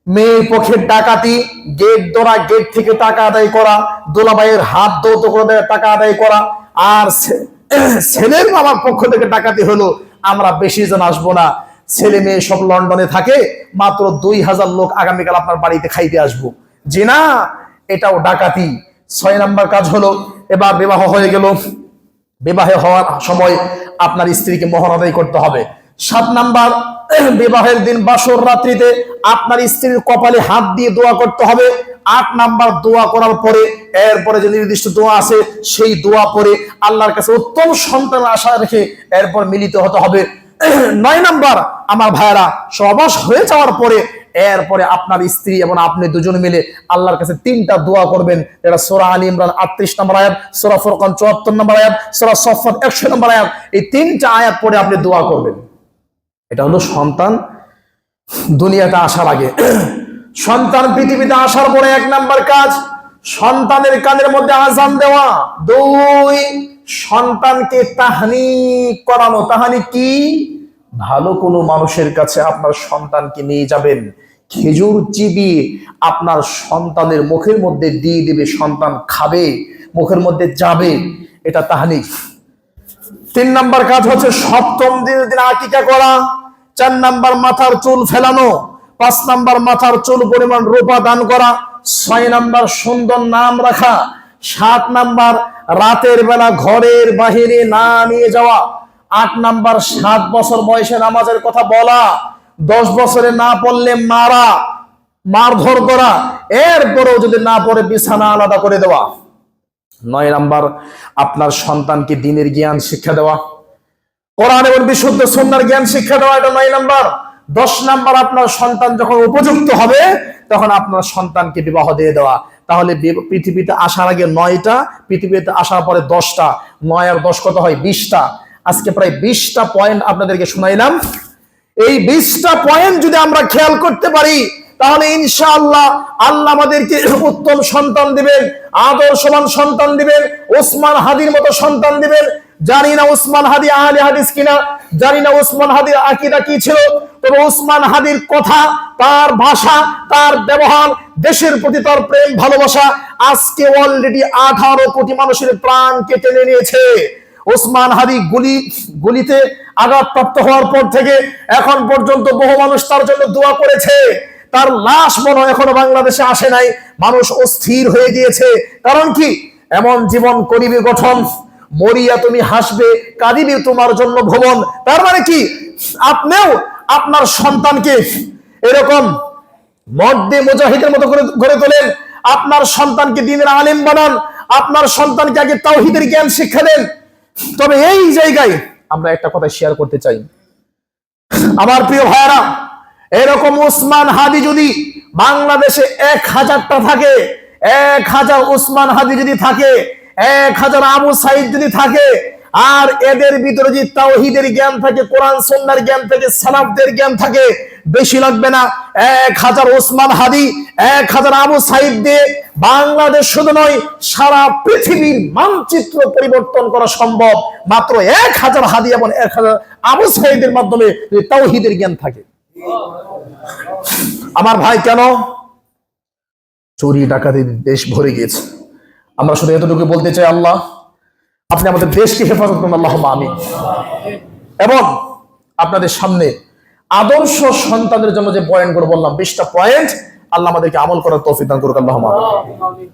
মেয়ের পক্ষের ডাকাতি, গেট ধরা, গেট থেকে টাকা আদায় করা, দোলাবাইয়ের হাত ধৌত করে টাকা আদায় করা। আর ছেলের বাবার পক্ষ থেকে ডাকাতি হলো আমরা বেশি জন আসবো না, ছেলে মেয়ে সব লন্ডনে থাকে, মাত্র 2000 লোক আগামীকাল আপনার বাড়িতে খাইতে আসবো, যে না, এটাও ডাকাতি। 6 নাম্বার কাজ হলো, এবার বিবাহ হয়ে গেল, বিবাহে হওয়ার সময় আপনার স্ত্রীকে মোহর আদায় করতে হবে। 7 নাম্বার, বিবাহের দিন বাসর রাত্রিতে আপনার স্ত্রীর কপালে হাত দিয়ে দোয়া করতে হবে। 8 নাম্বার, দোয়া করার পরে এরপরে যে নির্দিষ্ট দোয়া আছে সেই দোয়া পরে আল্লাহর কাছে উত্তম সন্তান আশা রেখে এরপর মিলিত হতে হবে। 9 নাম্বার, আমার ভাইরা, সহবাস হয়ে যাওয়ার পরে এরপরে আপনার স্ত্রী এবং আপনি দুজন মিলে আল্লাহর কাছে 3টা দোয়া করবেন। এটা সূরা আলী ইমরান 38 নম্বর আয়াত, সূরা ফুরকান 74 নম্বর আয়াত, সূরা সফফাত 100 নম্বর আয়াত। এই 3টা আয়াত পড়ে আপনি দোয়া করবেন। এটা হলো সন্তান দুনিয়াতে আসার আগে। সন্তান পৃথিবীতে আসার পরে 1 নাম্বার কাজ, সন্তানের কানের মধ্যে আযান দেওয়া। 2, সন্তানকে তাহনিক করানো। তাহনিক কি? ভালো কোনো মানুষের কাছে আপনার সন্তানকে নিয়ে যাবেন, খেজুর চিবিয়ে আপনার সন্তানের মুখের মধ্যে দিয়ে দিবে, সন্তান খাবে, মুখের মধ্যে যাবে, এটা তাহনিক। 3 নাম্বার কাজ হচ্ছে 7ম দিনের দিন আকিকা করা। 4 নাম্বার, মাথার চুল ফেলানো। 5 নাম্বার, মাথার চুল পরিমাণ রূপা দান করা। 6 নাম্বার, সুন্দর নাম রাখা। 7 নাম্বার, রাতের বেলা ঘরের বাহিরে না নিয়ে যাওয়া। 8 নাম্বার, 7 বছর বয়সে নামাজের কথা বলা। 10 বছরে না পড়লে মারধর করা, এরপরেও যদি না পড়ে বিছানা আলাদা করে দেওয়া। 9 নাম্বার, আপনার সন্তানকে দ্বীনের জ্ঞান শিক্ষা দেওয়া, কোরআন এবং বিশুদ্ধ সুন্নাহর জ্ঞান শিক্ষা দেওয়া, এটা 9 নাম্বার। 10 নাম্বার, আপনার সন্তান যখন উপযুক্ত হবে তখন আপনার সন্তানকে বিবাহ দিয়ে দেওয়া। তাহলে পৃথিবীতে আসার আগে 9টা, পৃথিবীতে আসার পরে 10টা। 9 আর 10 কত হয়? 20টা। আজকে প্রায় 20টা পয়েন্ট আপনাদেরকে শুনাইলাম। এই 20টা পয়েন্ট যদি আমরা খেয়াল করতে পারি তাহলে ইনশাআল্লাহ আল্লাহ আমাদেরকে উত্তম সন্তান দিবেন, আদর্শবান সন্তান দিবেন, ওসমান হাদির মতো সন্তান দিবেন, জানি না উসমান হাদি আহলে হাদিস কিনা, জানি না উসমান হাদির আকীদা কি ছিল, তবে উসমান হাদির কথা, তার ভাষা, তার ব্যবহার, দেশের প্রতি তার প্রেম ভালোবাসা আজকে অলরেডি 18 কোটি মানুষের প্রাণকে টেনে নিয়েছে। ওসমান হাদি গুলিতে আঘাতপ্রাপ্ত হওয়ার পর থেকে এখন পর্যন্ত বহু মানুষ তার জন্য দোয়া করেছে। তার লাশ মনে হয় এখনো বাংলাদেশে আসে নাই, মানুষ অস্থির হয়ে গিয়েছে। কারণ কি? এমন জীবন করিবে গঠন, মরিয়া তুমি হাসবে, কাঁদিবে তোমার জন্য ভুবন। তার মানে কি? আপনিও আপনার সন্তানকে এরকম মর্দে মুজাহিদের মতো করে গড়ে তোলেন, আপনার সন্তানকে দ্বীনের আলেম বানান, আপনার সন্তানকে আগে তাওহীদের জ্ঞান শিক্ষা দেন। তবে এই জায়গায় আমরা একটা কথা শেয়ার করতে চাই, আমার প্রিয় ভাইরা, এরকম উসমান হাদি যদি বাংলাদেশে 1000টা থাকে, 1000 উসমান হাদি যদি থাকে, 1000 আবু সাইদ যদি থাকে, আর এদের ভিতরে যদি তাওহীদের জ্ঞান থাকে, কোরআন সুন্নাহর জ্ঞান থাকে, সালাফদের জ্ঞান থাকে, বেশি লাগবে না, 1000 ওসমান হাদি, 1000 আবু সাইদ দিয়ে বাংলাদেশ শুধু নয় সারা পৃথিবীর মানচিত্র পরিবর্তন করা সম্ভব মাত্র 1000 হাদি এবং 1000 আবু সাইদের মাধ্যমে যদি তাওহীদের জ্ঞান থাকে। আমার ভাই, কেন চুরি ডাকাতি দেশ ভরে গিয়েছে? আমরা শুধু এতটুকু বলতে চাই, আল্লাহ আপনি আমাদের দেশকে হেফাজত করুন, আল্লাহুম্মা আমিন। এবং আপনাদের সামনে আদর্শ সন্তানদের জন্য যে পয়েন্টগুলো বললাম, 20টা পয়েন্ট, আল্লাহ আমাদেরকে আমল করার তৌফিক দান করুন, আল্লাহুম্মা আমিন।